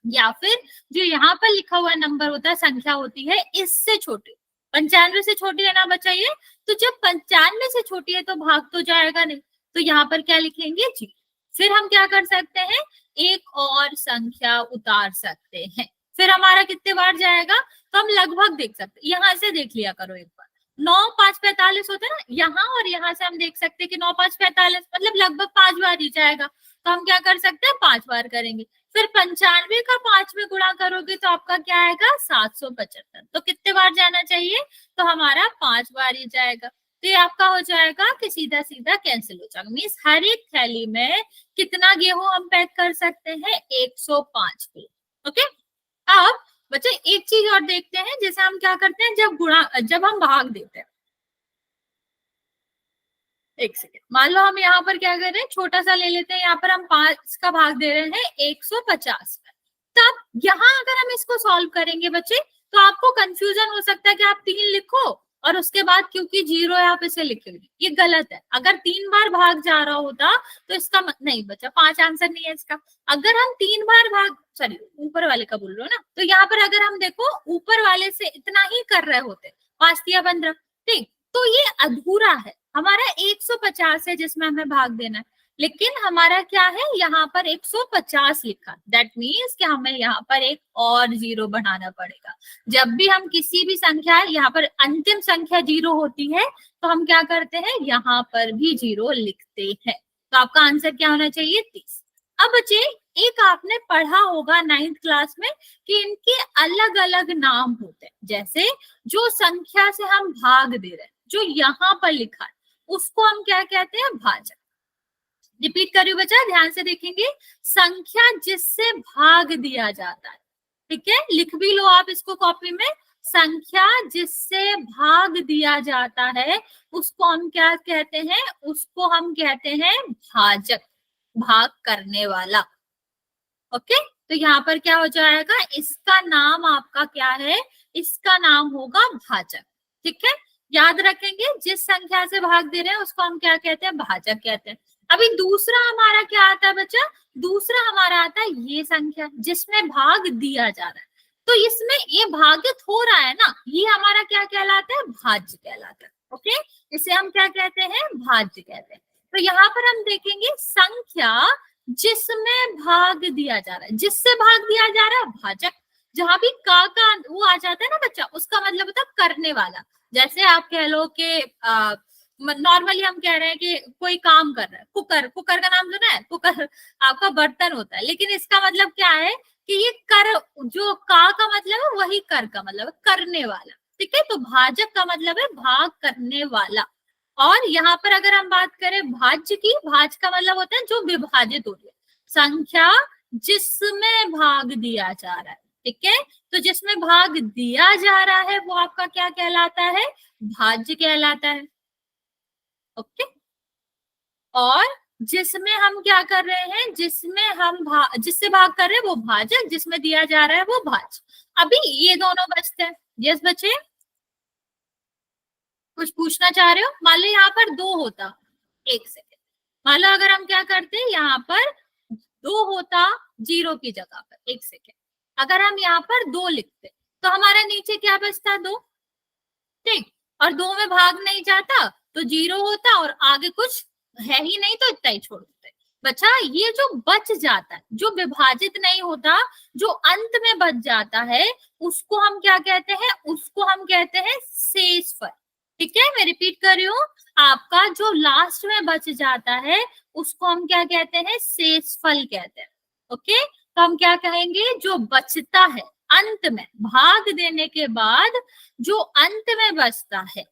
A: या फिर जो यहाँ पर लिखा हुआ नंबर होता है, संख्या होती है, इससे छोटी, 95 से छोटी है ना बच्चा ये, तो जब 95 से छोटी है तो भाग तो जाएगा नहीं, तो यहाँ पर क्या लिखेंगे, जी। फिर हम क्या कर सकते हैं, एक और संख्या उतार सकते हैं, फिर हमारा कितने बार जाएगा, तो हम लगभग देख सकते हैं, यहाँ से देख लिया करो एक बार, 9 5 45 होता है ना यहाँ, और यहाँ से हम देख सकते हैं कि 9 5 45 मतलब लगभग 5 बार ही जाएगा, तो हम क्या कर सकते हैं, 5 बार करेंगे। फिर 95 का 5 में गुणा करोगे तो आपका क्या आएगा, 775, तो कितने बार जाना चाहिए, तो हमारा 5 बार ही जाएगा, तो ये आपका हो जाएगा कि सीधा सीधा कैंसिल हो जाएगा। मीन्स हर एक थैली में कितना गेहूं हम पैक कर सकते हैं, 105 किलो। ओके, अब बच्चे एक चीज और देखते हैं, जैसे हम क्या करते हैं, जब हम भाग देते हैं, एक सेकेंड, मान लो हम यहाँ पर क्या कर रहे हैं, छोटा सा ले लेते हैं, यहाँ पर हम 5 का भाग दे रहे हैं 150 में। तब यहाँ अगर हम इसको सॉल्व करेंगे बच्चे, तो आपको कंफ्यूजन हो सकता है कि आप 3 लिखो और उसके बाद क्योंकि 0 है आप इसे लिखोगे, ये गलत है। अगर 3 बार भाग जा रहा होता तो इसका नहीं बच्चा, 5 आंसर नहीं है इसका। अगर हम 3 बार भाग, सॉरी ऊपर वाले का बोल रहे हो ना, तो यहाँ पर अगर हम देखो ऊपर वाले से इतना ही कर रहे होते, 5 या 15, ठीक, तो ये अधूरा है। हमारा 150 है जिसमें हमें भाग देना है, लेकिन हमारा क्या है, यहाँ पर 150 लिखा, दैट मीन्स कि हमें यहाँ पर एक और 0 बढ़ाना पड़ेगा। जब भी हम किसी भी संख्या, यहाँ पर अंतिम संख्या 0 होती है, तो हम क्या करते हैं, यहाँ पर भी 0 लिखते हैं। तो आपका आंसर क्या होना चाहिए, 30। अब बच्चे एक आपने पढ़ा होगा 9th क्लास में कि इनके अलग अलग नाम होते हैं, जैसे जो संख्या से हम भाग दे रहे हैं, जो यहाँ पर लिखा है उसको हम क्या कहते हैं, भाजक। रिपीट करिए बच्चा, ध्यान से देखेंगे, संख्या जिससे भाग दिया जाता है, ठीक है, लिख भी लो आप इसको कॉपी में, संख्या जिससे भाग दिया जाता है उसको हम क्या कहते हैं, उसको हम कहते हैं भाजक, भाग करने वाला। ओके, तो यहाँ पर क्या हो जाएगा, इसका नाम आपका क्या है, इसका नाम होगा भाजक। ठीक है, याद रखेंगे, जिस संख्या से भाग दे रहे हैं उसको हम क्या कहते हैं, भाजक कहते हैं। अभी दूसरा हमारा क्या आता है बच्चा, दूसरा हमारा आता है ये संख्या जिसमें भाग दिया जा रहा है, तो इसमें ये भागित हो रहा है ना, ये हमारा क्या कहलाता है, भाज्य कहलाता है। ओके, इसे हम क्या कहते हैं, भाज्य कहते हैं। तो यहाँ पर हम देखेंगे संख्या जिसमें भाग दिया जा रहा है, जिससे भाग दिया जा रहा है भाजक। जहां भी का वो आ जाता है ना बच्चा, उसका मतलब होता है करने वाला। जैसे आप कह लो कि नॉर्मली हम कह रहे हैं कि कोई काम कर रहा है, कुकर, कुकर का नाम सुना है, कुकर आपका बर्तन होता है, लेकिन इसका मतलब क्या है कि ये कर, जो का मतलब है वही कर का मतलब है करने वाला। ठीक है, तो भाजक का मतलब है भाग करने वाला। और यहाँ पर अगर हम बात करें भाज्य की, भाज्य का मतलब होता है जो विभाजित हो रही है, संख्या जिसमें भाग दिया जा रहा है। ठीक है, तो जिसमें भाग दिया जा रहा है वो आपका क्या कहलाता है? भाज्य कहलाता है। ओके, और जिसमें हम क्या कर रहे हैं, जिसमें हम जिससे भाग कर रहे हैं वो भाजक, जिसमें दिया जा रहा है वो भाज्य। अभी ये दोनों बचते हैं। यस बच्चे, कुछ पूछना चाह रहे हो? मान लो यहाँ पर दो होता, एक सेकेंड, मान लो अगर हम क्या करते यहाँ पर दो होता जीरो की जगह पर, एक सेकेंड, अगर हम यहाँ पर दो लिखते तो हमारा नीचे क्या बचता? दो। ठीक, और दो में भाग नहीं जाता तो जीरो होता और आगे कुछ है ही नहीं तो इतना ही छोड़ देते। बचा ये जो बच जाता है, जो विभाजित नहीं होता, जो अंत में बच जाता है, उसको हम क्या कहते हैं? उसको हम कहते हैं शेषफल। ठीक है, मैं रिपीट कर रही हूँ, आपका जो लास्ट में बच जाता है उसको हम क्या कहते हैं? शेषफल कहते हैं। ओके, तो हम क्या कहेंगे? जो बचता है अंत में भाग देने के बाद, जो अंत में बचता है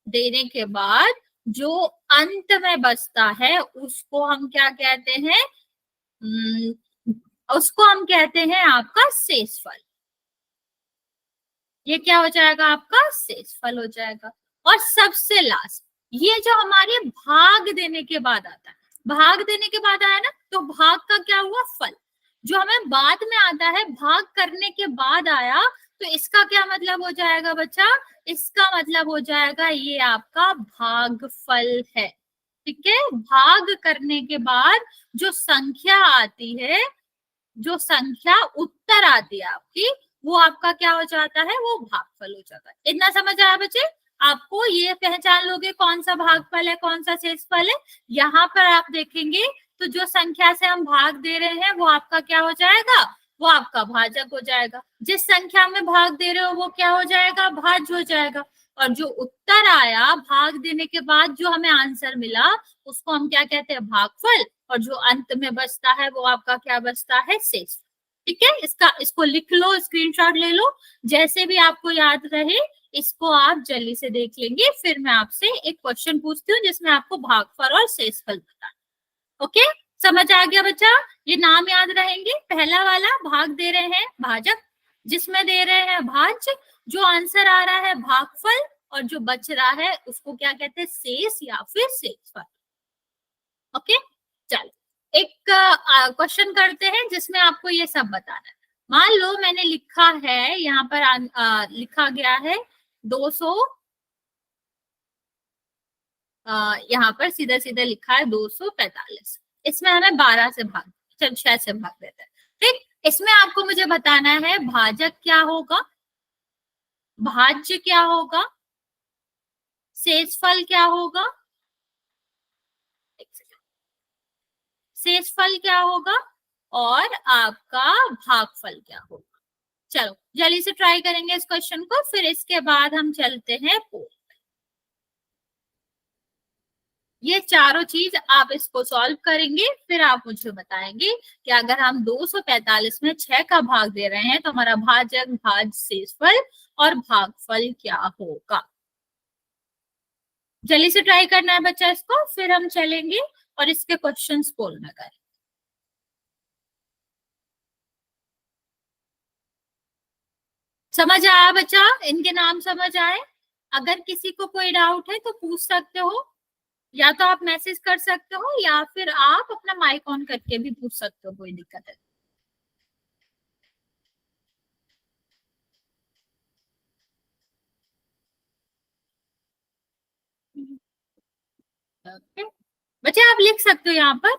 A: देने के बाद, जो अंत में बचता है उसको हम क्या कहते हैं? उसको हम कहते हैं आपका शेषफल। ये क्या हो जाएगा? आपका शेषफल हो जाएगा। और सबसे लास्ट, ये जो हमारे भाग देने के बाद आता है, भाग देने के बाद आया ना, तो भाग का क्या हुआ? फल। जो हमें बाद में आता है, भाग करने के बाद आया, तो इसका क्या मतलब हो जाएगा बच्चा? इसका मतलब हो जाएगा ये आपका भागफल है। ठीक है, भाग करने के बाद जो संख्या आती है, जो संख्या उत्तर आती है आपकी, वो आपका क्या हो जाता है? वो भागफल हो जाता है। इतना समझ आया बच्चे? आपको ये पहचान लोगे कौन सा भागफल है कौन सा शेषफल है। यहाँ पर आप देखेंगे तो जो संख्या से हम भाग दे रहे हैं वो आपका क्या हो जाएगा? वो आपका भाजक हो जाएगा। जिस संख्या में भाग दे रहे हो वो क्या हो जाएगा? भाज्य हो जाएगा। और जो उत्तर आया भाग देने के बाद, जो हमें आंसर मिला, उसको हम क्या कहते हैं? भागफल। और जो अंत में बचता है वो आपका क्या बचता है? शेष। ठीक है, इसको लिख लो, स्क्रीनशॉट ले लो, जैसे भी आपको याद रहे इसको आप जल्दी से देख लेंगे। फिर मैं आपसे एक क्वेश्चन पूछती हूँ जिसमें आपको भागफल और शेषफल बताना। ओके, समझ आ गया बच्चा? ये नाम याद रहेंगे। पहला वाला भाग दे रहे हैं भाजक, जिसमें दे रहे हैं भाज्य, जो आंसर आ रहा है भागफल, और जो बच रहा है उसको क्या कहते हैं? शेष या फिर शेषफल। ओके, चलो एक क्वेश्चन करते हैं जिसमें आपको ये सब बताना है। मान लो मैंने लिखा है यहाँ पर लिखा गया है 200, यहाँ पर सीधा सीधा लिखा है 245। इसमें हमें 12 से भाग, चल 6 से भाग देते हैं। ठीक, इसमें आपको मुझे बताना है भाजक क्या होगा, भाज्य क्या होगा, शेषफल क्या होगा, शेषफल क्या होगा, और आपका भागफल क्या होगा। चलो जल्दी से ट्राई करेंगे इस क्वेश्चन को, फिर इसके बाद हम चलते हैं पोल। ये चारों चीज आप इसको सॉल्व करेंगे, फिर आप मुझे बताएंगे कि अगर हम 245 में 6 का भाग दे रहे हैं तो हमारा भाजक, भाज्य, शेषफल और भागफल क्या होगा। जल्दी से ट्राई करना है बच्चा इसको, फिर हम चलेंगे और इसके क्वेश्चंस पोल में करें। समझ आया बच्चा? इनके नाम समझ आए? अगर किसी को कोई डाउट है तो पूछ सकते हो, या तो आप मैसेज कर सकते हो या फिर आप अपना माइक ऑन करके भी पूछ सकते हो, कोई दिक्कत है। ओके, बच्चे आप लिख सकते हो यहाँ पर।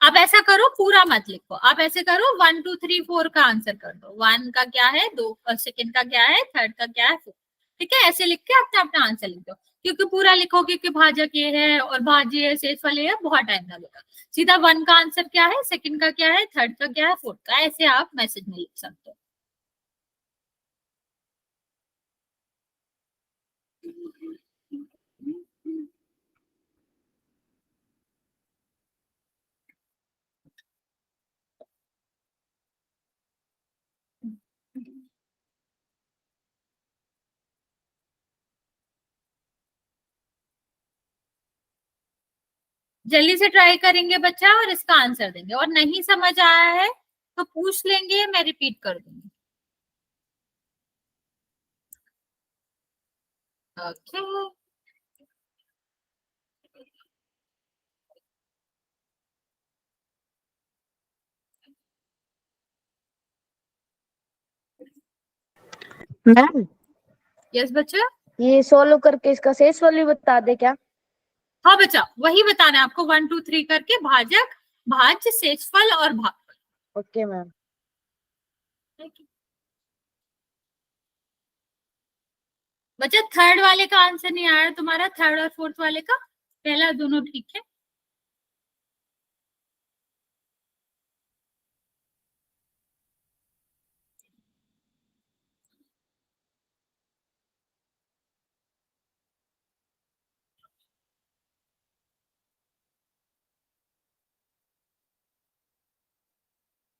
A: आप ऐसा करो, पूरा मत लिखो, आप ऐसे करो 1 2 3 4 का आंसर कर दो। 1 का क्या है, 2 सेकंड का क्या है, थर्ड का क्या है, 4। ठीक है, ऐसे लिख के अपना अपना आंसर लिख दो, क्योंकि पूरा लिखोगे कि भाजक ये है और भाज्य है, शेषफल ये है, बहुत टाइम लगेगा। सीधा 1 का आंसर क्या है, सेकंड का क्या है, थर्ड का क्या है, फोर्थ का, ऐसे आप मैसेज में लिख सकते हो। जल्दी से ट्राई करेंगे बच्चा और इसका आंसर देंगे, और नहीं समझ आया है तो पूछ लेंगे, मैं रिपीट कर दूंगी। ओके
B: मैम,
A: यस बच्चा।
B: ये सोल्व करके इसका शेष वाली बता दे क्या?
A: हाँ बच्चा, वही बताना है आपको, 1 2 3 करके, भाजक, भाज्य, शेषफल और भागफल।
B: Okay ma'am.
A: बच्चा थर्ड वाले का आंसर नहीं आया तुम्हारा, थर्ड और फोर्थ वाले का, पहला दोनों ठीक है।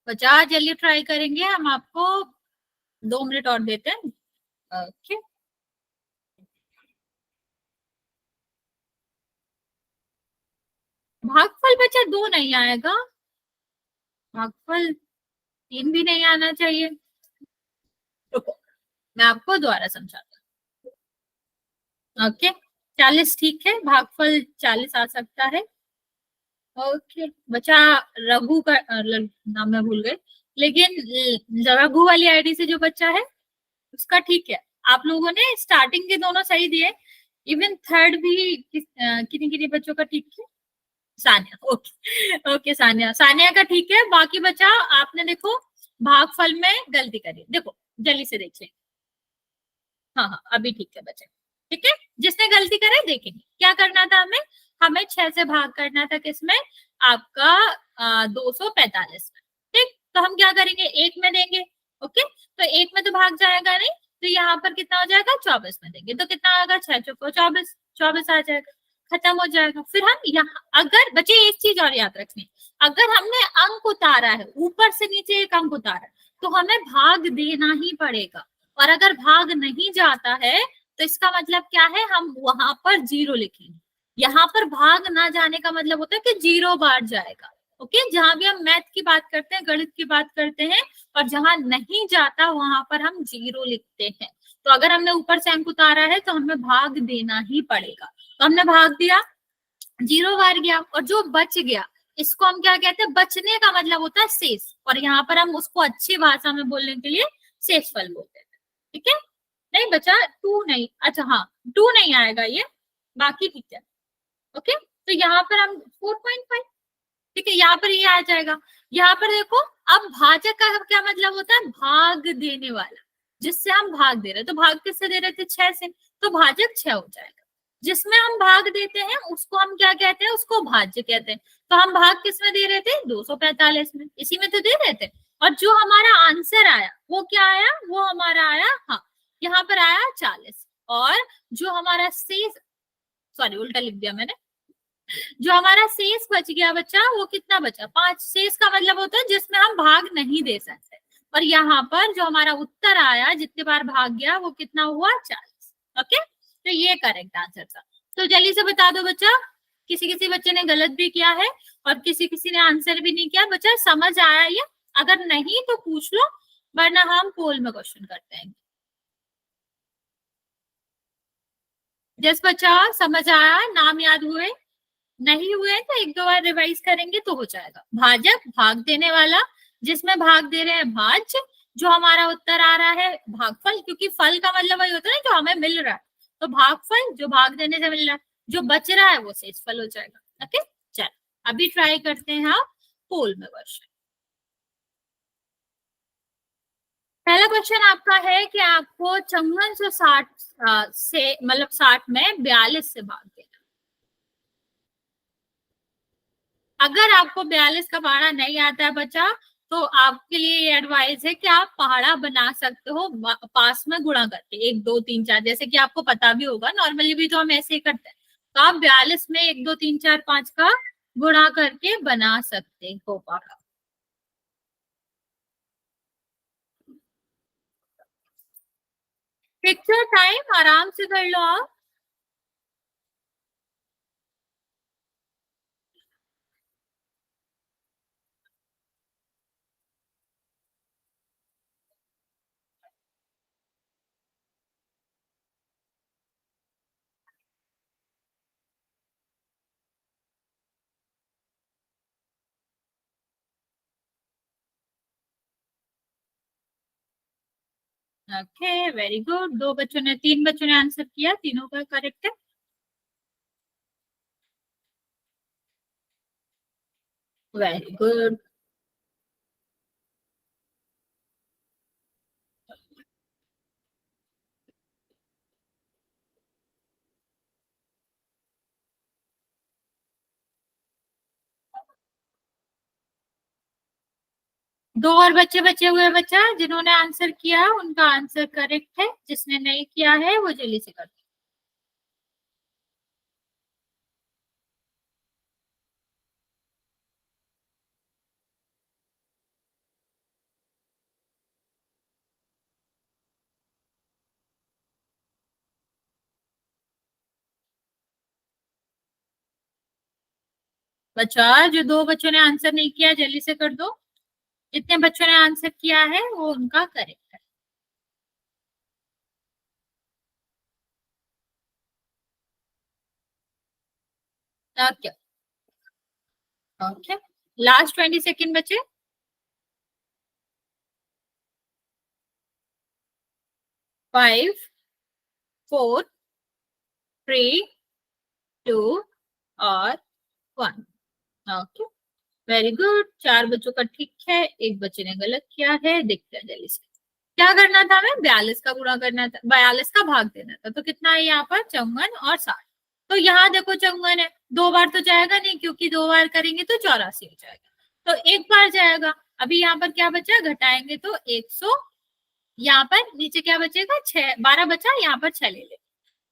A: बच्चा जल्दी ट्राई करेंगे, हम आपको 2 मिनट और देते हैं। ओके भागफल बच्चा 2 नहीं आएगा, भागफल 3 भी नहीं आना चाहिए। रुको, मैं आपको दोबारा समझाता हूँ। ओके 40 ठीक है, भागफल 40 आ सकता है। ओके बच्चा, रघु का नाम मैं भूल गई, लेकिन रघु वाली आईडी से जो बच्चा है उसका ठीक है। आप लोगों ने स्टार्टिंग के दोनों सही दिए, इवन थर्ड भी किन्हीं किन्हीं बच्चों का ठीक है। सानिया, ओके ओके, सानिया सानिया का ठीक है। बाकी बचा आपने देखो भागफल में गलती करी, देखो जल्दी से देख लें। हाँ हाँ अभी ठीक है बच्चे, ठीक है। जिसने गलती करा है देखेंगे क्या करना था हमें, हमें 6 से भाग करना था, किसमें, आपका 245 में। ठीक, तो हम क्या करेंगे, एक में देंगे। ओके, तो एक में तो भाग जाएगा नहीं, तो यहाँ पर कितना हो जाएगा, 24 में देंगे तो कितना आएगा, 6 चौको 24, 24 आ जाएगा, खत्म हो जाएगा। फिर हम यहाँ, अगर बच्चे एक चीज और याद रखनी, अगर हमने अंक उतारा है, ऊपर से नीचे एक अंक उतारा है, तो हमें भाग देना ही पड़ेगा। और अगर भाग नहीं जाता है तो इसका मतलब क्या है, हम वहां पर 0 लिखेंगे। यहाँ पर भाग ना जाने का मतलब होता है कि 0 बार जाएगा। ओके, जहां भी हम मैथ की बात करते हैं, गणित की बात करते हैं, और जहां नहीं जाता वहां पर हम 0 लिखते हैं। तो अगर हमने ऊपर से अंक उतारा है तो हमें भाग देना ही पड़ेगा, तो हमने भाग दिया, 0 बार गया, और जो बच गया इसको हम क्या कहते हैं, बचने का मतलब होता है शेष, और यहाँ पर हम उसको अच्छी भाषा में बोलने के लिए शेषफल बोलते हैं। ठीक है, नहीं बचा 2 नहीं, अच्छा हाँ 2 नहीं आएगा ये, बाकी ठीक है। ओके, तो यहाँ पर हम 4.5, ठीक है, यहाँ पर ये आ जाएगा। यहाँ पर देखो, अब भाजक का क्या मतलब होता है, भाग देने वाला, जिससे हम भाग दे रहे हैं, तो भाग किससे दे रहे थे, 6 से, तो भाजक 6 हो जाएगा। जिसमें हम भाग देते हैं उसको हम क्या कहते हैं, उसको भाज्य कहते हैं। तो हम भाग किस में दे रहे थे, 245 में, इसी में तो दे रहे थे। और जो हमारा आंसर आया वो क्या आया, वो हमारा आया, हाँ यहाँ पर आया 40। और जो हमारा शेष, सॉरी उल्टा लिख दिया मैंने, जो हमारा शेष बच गया बच्चा, वो कितना बचा, 5। शेष का मतलब होता है जिसमें हम भाग नहीं दे सकते, और यहाँ पर जो हमारा उत्तर आया, जितने बार भाग गया, वो कितना हुआ, 40। ओके, तो ये करेक्ट आंसर था। तो जल्दी से बता दो बच्चा, किसी किसी बच्चे ने गलत भी किया है और किसी किसी ने आंसर भी नहीं किया। बच्चा समझ आया ये, अगर नहीं तो पूछ लो, वरना हम पोल में क्वेश्चन करते हैं। जस बच्चा समझ आया, नाम याद हुए, नहीं हुए तो 1 2 बार रिवाइज करेंगे तो हो जाएगा। भाजक, भाग देने वाला, जिसमें भाग दे रहे हैं, भाज्य। जो हमारा उत्तर आ रहा है, भागफल, क्योंकि फल का मतलब वही होता है ना जो हमें मिल रहा है, तो भागफल जो भाग देने से मिल रहा है, जो बच रहा है वो शेषफल हो जाएगा। ओके, चलो अभी ट्राई करते हैं आप पोल में क्वेश्चन। पहला क्वेश्चन आपका है कि आपको 5460 से मतलब 60 में 42 से भाग देना। अगर आपको 42 का पहाड़ा नहीं आता है बच्चा, तो आपके लिए ये एडवाइस है कि आप पहाड़ा बना सकते हो पास में गुणा करके, 1 2 3 4, जैसे कि आपको पता भी होगा, नॉर्मली भी तो हम ऐसे ही करते हैं। तो आप 42 में 1 2 3 4 5 का गुणा करके बना सकते हो पहाड़ा। पिक्चर टाइम आराम से कर लो आप। Okay, very good. तीन बच्चों ने आंसर किया, तीनों का करेक्ट है। Very good. दो और बच्चे बचे हुए हैं बच्चा, जिन्होंने आंसर किया उनका आंसर करेक्ट है, जिसने नहीं किया है वो जल्दी से कर दो। बच्चा, जो दो बच्चों ने आंसर नहीं किया जल्दी से कर दो। जितने बच्चों ने आंसर किया है वो उनका करेक्ट है। ओके, ओके, लास्ट 20 सेकेंड बचे। 5, 4, 3, 2 और 1। Okay, very good. चार बच्चों का ठीक है, एक बच्चे ने गलत किया है। देखते हैं जल्दी से क्या करना था। हमें 42 का गुणा करना था, 42 का भाग देना था। तो कितना है यहाँ पर? 54 और 60। तो यहाँ देखो 54 है, दो बार तो जाएगा नहीं, क्योंकि दो बार करेंगे तो 84 हो जाएगा। तो एक बार जाएगा। अभी यहाँ पर क्या बचा? घटाएंगे तो 100। यहाँ पर नीचे क्या बचेगा? 6, 12 बचा, यहाँ पर 6 ले ले।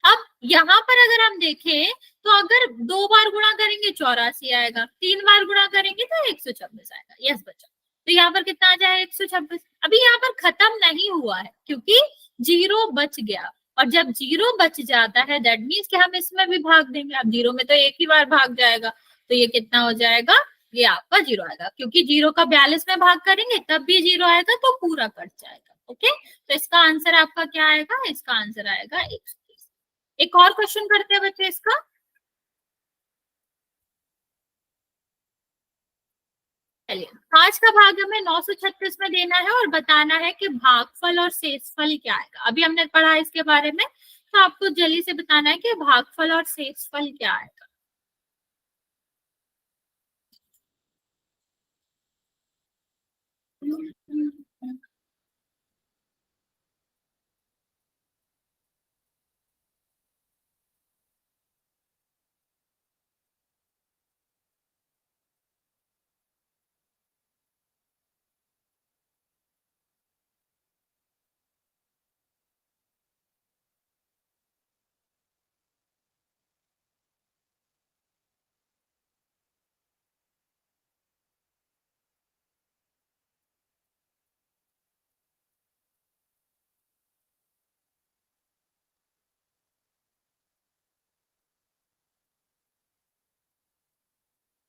A: अब यहाँ पर अगर हम देखें तो अगर दो बार गुणा करेंगे 84 आएगा, तीन बार गुणा करेंगे तो 126 आएगा। यस बच्चा, तो यहाँ पर कितना आ जाए? 126। अभी यहाँ पर खत्म नहीं हुआ है, क्योंकि जीरो बच गया। और जब जीरो बच जाता है दैट मीन्स कि हम इसमें भी भाग देंगे। अब जीरो में तो एक ही बार भाग जाएगा, तो ये कितना हो जाएगा? ये आपका जीरो आएगा, क्योंकि जीरो का 42 में भाग करेंगे तब भी जीरो आएगा, तो पूरा कट जाएगा। ओके, तो इसका आंसर आपका क्या आएगा? इसका आंसर आएगा 130। एक और क्वेश्चन करते हैं बच्चे इसका। चलिए, 5 का भाग हमें 936 में देना है और बताना है कि भागफल और शेषफल क्या आएगा। अभी हमने पढ़ा इसके बारे में, तो आपको जल्दी से बताना है कि भागफल और शेषफल क्या आएगा।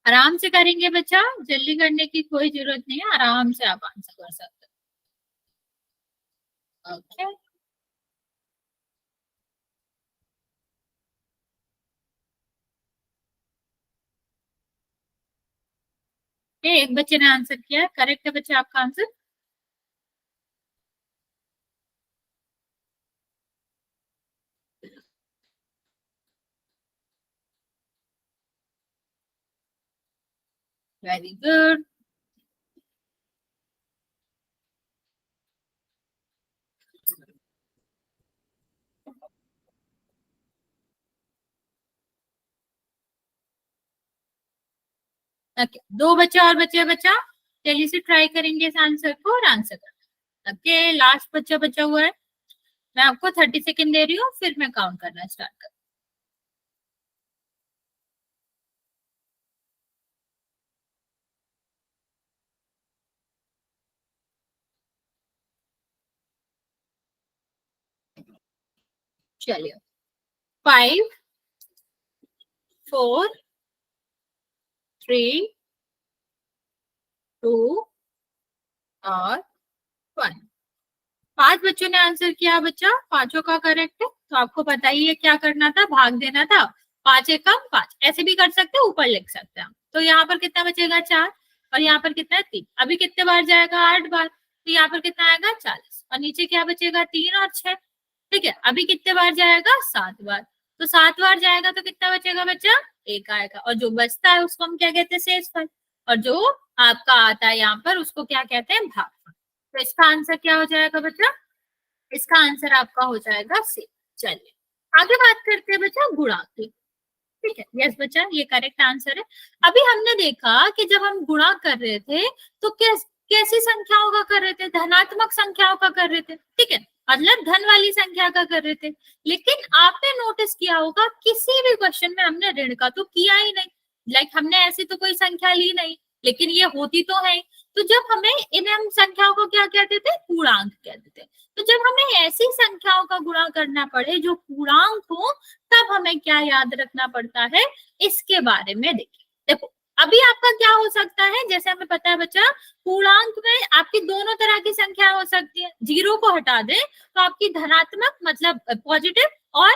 A: आराम से करेंगे बच्चा, जल्दी करने की कोई जरूरत नहीं है, आराम से आप आंसर कर सकते हो। ओके, एक बच्चे ने आंसर किया, करेक्ट है बच्चा आपका आंसर। Very good. ओके, दो बच्चा और बच्चे बच्चा, जल्दी से ट्राई करेंगे इस आंसर को और आंसर करना। ओके, लास्ट बच्चा बचा हुआ है। मैं आपको 30 सेकेंड दे रही हूँ, फिर मैं काउंट करना स्टार्ट कर। चलिए, 5, 4, 3, 2 और 1। पांच बच्चों ने आंसर किया बच्चा, पांचों का करेक्ट है। तो आपको पता ही है क्या करना था, भाग देना था। 5 एकम 5, ऐसे भी कर सकते हैं, ऊपर लिख सकते हैं। तो यहाँ पर कितना बचेगा? 4। और यहाँ पर कितना है? 3। अभी कितने बार जाएगा? 8 बार। तो यहाँ पर कितना आएगा? 40। और नीचे क्या बचेगा 3 और 6। ठीक है, अभी कितने बार जाएगा 7 बार, तो 7 बार जाएगा तो कितना बचेगा बच्चा 1 आएगा, और जो बचता है उसको हम क्या कहते हैं शेषफल, और जो आपका आता है यहाँ पर उसको क्या कहते हैं भागफल। तो इसका आंसर क्या हो जाएगा बच्चा, इसका आंसर आपका हो जाएगा सी। चलिए आगे बात करते हैं बच्चा गुणा की। ठीक है, यस बच्चा ये करेक्ट आंसर है। अभी हमने देखा कि जब हम गुणा कर रहे थे तो कैसी संख्याओं का कर रहे थे, धनात्मक संख्याओं का कर रहे थे। ठीक है, मतलब धन वाली संख्या का कर रहे थे, लेकिन आपने नोटिस किया होगा किसी भी क्वेश्चन में हमने ऋण का तो किया ही नहीं। लाइक हमने ऐसी तो कोई संख्या ली नहीं, लेकिन ये होती तो है। तो जब हमें इन हम संख्याओं को क्या कहते थे, पूर्णांक कहते थे। तो जब हमें ऐसी संख्याओं का गुणा करना पड़े जो पूर्णांक हो, तब हमें क्या याद रखना पड़ता है, इसके बारे में देखिए। देखो अभी आपका क्या हो सकता है, जैसे हमें पता है बच्चा पूर्णांक में आपकी दोनों तरह की संख्या हो सकती है। जीरो को हटा दें तो आपकी धनात्मक मतलब पॉजिटिव और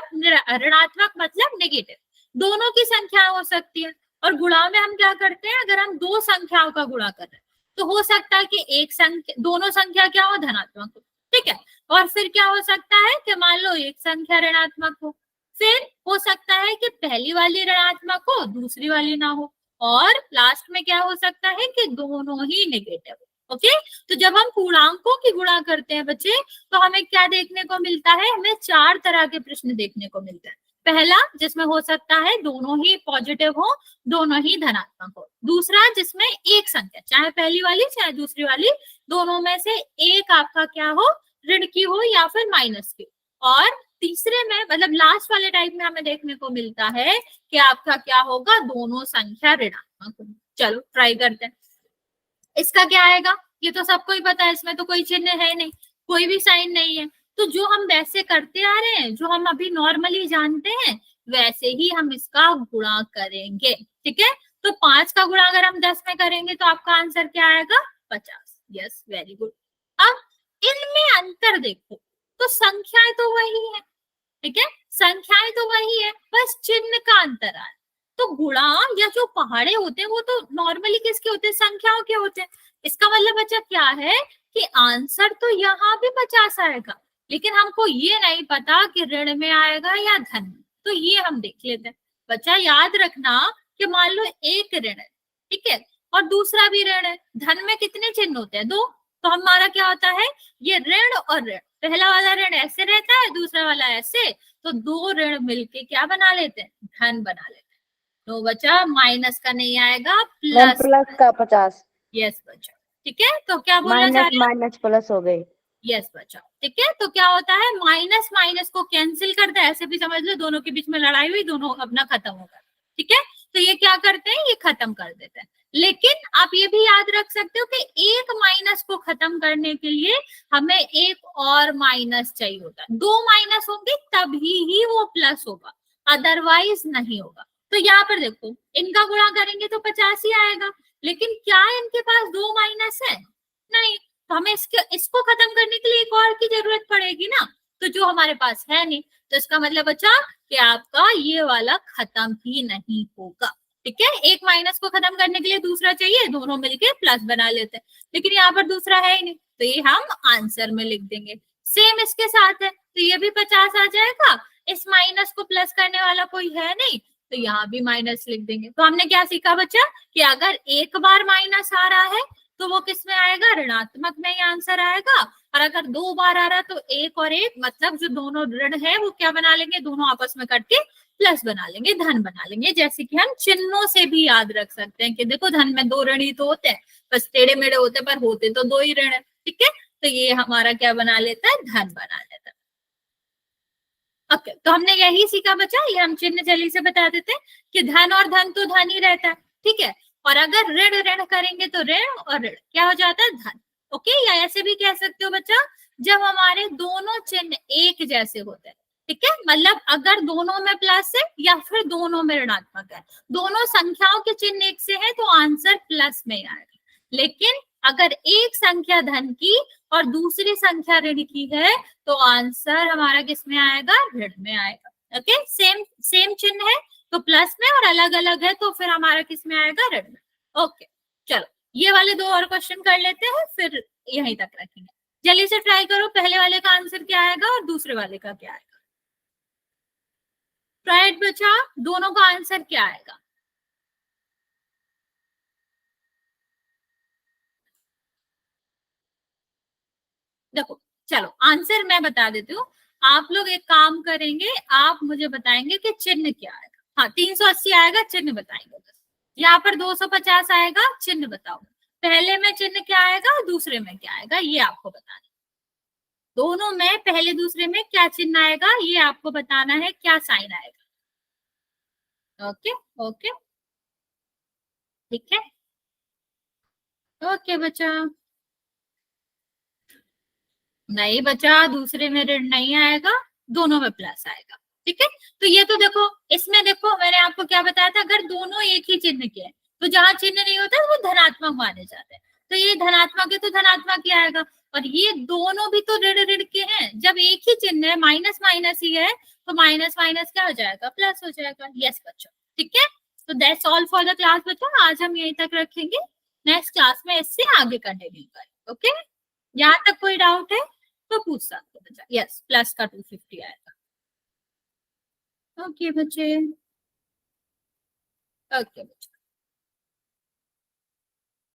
A: ऋणात्मक मतलब नेगेटिव, दोनों की संख्या हो सकती है। और गुणा में हम क्या करते हैं, अगर हम दो संख्याओं का गुणा कर रहे हैं तो हो सकता है कि एक संख्या दोनों संख्या क्या हो, धनात्मक हो। ठीक है, और फिर क्या हो सकता है कि मान लो एक संख्या ऋणात्मक हो, फिर हो सकता है कि पहली वाली ऋणात्मक हो दूसरी वाली ना हो, और लास्ट में क्या हो सकता है कि दोनों ही नेगेटिव। ओके, तो जब हम पूर्णांकों की गुणा करते हैं बच्चे तो हमें क्या देखने को मिलता है, हमें 4 तरह के प्रश्न देखने को मिलते हैं। पहला जिसमें हो सकता है दोनों ही पॉजिटिव हो, दोनों ही धनात्मक हो। दूसरा जिसमें एक संख्या, चाहे पहली वाली चाहे दूसरी वाली, दोनों में से एक आपका क्या हो, ऋण की हो या फिर माइनस की। और तीसरे में मतलब लास्ट वाले टाइप में हमें देखने को मिलता है कि आपका क्या होगा, दोनों संख्या ऋणात्मक होगी। चलो ट्राई करते हैं, इसका क्या आएगा, ये तो सबको ही पता है, इसमें तो कोई चिन्ह है नहीं, कोई भी साइन नहीं है। तो जो हम वैसे करते आ रहे हैं, जो हम अभी नॉर्मली जानते हैं, वैसे ही हम इसका गुणा करेंगे। ठीक है, तो 5 का गुणा अगर हम 10 में करेंगे तो आपका आंसर क्या आएगा 50। Yes very good. अब इनमें अंतर देखो, तो संख्याएं तो वही है। ठीक है, संख्याएं तो वही है, बस चिन्ह का अंतर है। तो गुणा या जो पहाड़े होते हैं वो तो नॉर्मली किसके होते हैं, संख्याओं के होते हैं। इसका मतलब बच्चा क्या है कि आंसर तो यहाँ भी 50 आएगा, लेकिन हमको ये नहीं पता कि ऋण में आएगा या धन में। तो ये हम देख लेते हैं। बच्चा याद रखना कि मान लो एक ऋण है, ठीक है, और दूसरा भी ऋण है। धन में कितने चिन्ह होते हैं, 2। तो हमारा क्या होता है, ये ऋण और ऋण, पहला वाला ऋण ऐसे रहता है, दूसरा वाला ऐसे, तो 2 ऋण मिलके क्या बना लेते हैं, धन बना लेते हैं। तो बच्चा माइनस का नहीं आएगा, प्लस
B: प्लस का 50।
A: यस बच्चा, ठीक है। तो क्या बोलना चाह
B: माइनस
A: रहे हैं,
B: माइनस प्लस हो गई।
A: यस बच्चा, ठीक है। तो क्या होता है, माइनस माइनस को कैंसिल करता है, ऐसे भी समझ लो दोनों के बीच में लड़ाई हुई, दोनों अपना खत्म होगा। ठीक है, तो ये क्या करते हैं, ये खत्म कर देते हैं। लेकिन आप ये भी याद रख सकते हो कि एक माइनस को खत्म करने के लिए हमें एक और माइनस चाहिए होता है। 2 माइनस होंगे तभी ही वो प्लस होगा, अदरवाइज नहीं होगा। तो यहाँ पर देखो, इनका गुणा करेंगे तो 50 ही आएगा, लेकिन क्या इनके पास 2 माइनस है, नहीं। तो हमें इसको खत्म करने के लिए एक और की जरूरत पड़ेगी ना, तो जो हमारे पास है नहीं। तो इसका मतलब बच्चा कि आपका ये वाला खत्म ही नहीं होगा। ठीक है, एक माइनस को खत्म करने के लिए दूसरा चाहिए, दोनों मिलके प्लस बना लेते हैं, लेकिन यहाँ पर दूसरा है ही नहीं, तो ये हम आंसर में लिख देंगे। सेम इसके साथ है, तो ये भी 50 आ जाएगा। इस माइनस को प्लस करने वाला कोई है नहीं, तो यहाँ भी माइनस लिख देंगे। तो हमने क्या सीखा बच्चा कि अगर एक बार माइनस आ रहा है तो वो किस में आएगा, ऋणात्मक में ही आंसर आएगा। और अगर 2 बार आ रहा तो एक और एक मतलब जो दोनों ऋण है वो क्या बना लेंगे, दोनों आपस में कट के प्लस बना लेंगे, धन बना लेंगे। जैसे कि हम चिन्हों से भी याद रख सकते हैं कि देखो धन में 2 ऋण ही तो होते हैं, बस टेढ़े मेढ़े होते हैं, पर होते तो 2 ही ऋण है। ठीक है, तो ये हमारा क्या बना लेता है, धन बना लेता है। ओके, तो हमने यही सीखा बच्चा, ये हम चिन्ह जल्दी से बता देते हैं कि धन और धन तो धन ही रहता है। ठीक है, और अगर ऋण ऋण करेंगे तो ऋण और ऋण क्या हो जाता है, धन। ओके, या ऐसे भी कह सकते हो बच्चा, जब हमारे दोनों चिन्ह एक जैसे होते हैं। ठीक है, मतलब अगर दोनों में प्लस है या फिर दोनों में ऋणात्मक है, दोनों संख्याओं के चिन्ह एक से है तो आंसर प्लस में आएगा। लेकिन अगर एक संख्या धन की और दूसरी संख्या ऋण की है तो आंसर हमारा किस में आएगा, ऋण में आएगा। ओके, सेम सेम चिन्ह है तो प्लस में, और अलग अलग है तो फिर हमारा किस में आएगा, ऋण में। ओके, चलो ये वाले 2 और क्वेश्चन कर लेते हैं, फिर यहीं तक रखेंगे। जल्दी से ट्राई करो, पहले वाले का आंसर क्या आएगा और दूसरे वाले का क्या आएगा। राइट बच्चा, दोनों का आंसर क्या आएगा। देखो चलो आंसर मैं बता देती हूँ, आप लोग एक काम करेंगे, आप मुझे बताएंगे कि चिन्ह क्या आएगा। हाँ 380 आएगा, चिन्ह बताएंगे बस। यहाँ पर 250 आएगा, चिन्ह बताओ। पहले में चिन्ह क्या आएगा, दूसरे में क्या आएगा, ये आपको बताना। दोनों में पहले दूसरे में क्या चिन्ह आएगा, ये आपको बताना है, क्या साइन आएगा। ओके ओके ठीक है। ओके बच्चा, नहीं बचा, दूसरे में ऋण नहीं आएगा, दोनों में प्लस आएगा। ठीक है, तो ये तो देखो, इसमें देखो मैंने आपको क्या बताया था, अगर दोनों एक ही चिन्ह के हैं तो जहां चिन्ह नहीं होता वो धनात्मक माने जाते हैं। तो ये धनात्मक है तो धनात्मक ही आएगा, और ये दोनों भी तो ऋण ऋण के हैं, जब एक ही चिन्ह है, माइनस माइनस ही है, तो माइनस माइनस क्या हो जाएगा, प्लस हो जाएगा। यस बच्चों, ठीक है। तो that's all for the class बच्चों, आज हम यहीं तक रखेंगे, नेक्स्ट क्लास में इससे आगे कंटिन्यू करें। ओके, यहाँ तक कोई डाउट है तो पूछ सकते हो बच्चा। यस, प्लस का 250 आएगा। ओके बच्चे, ओके बच्चे।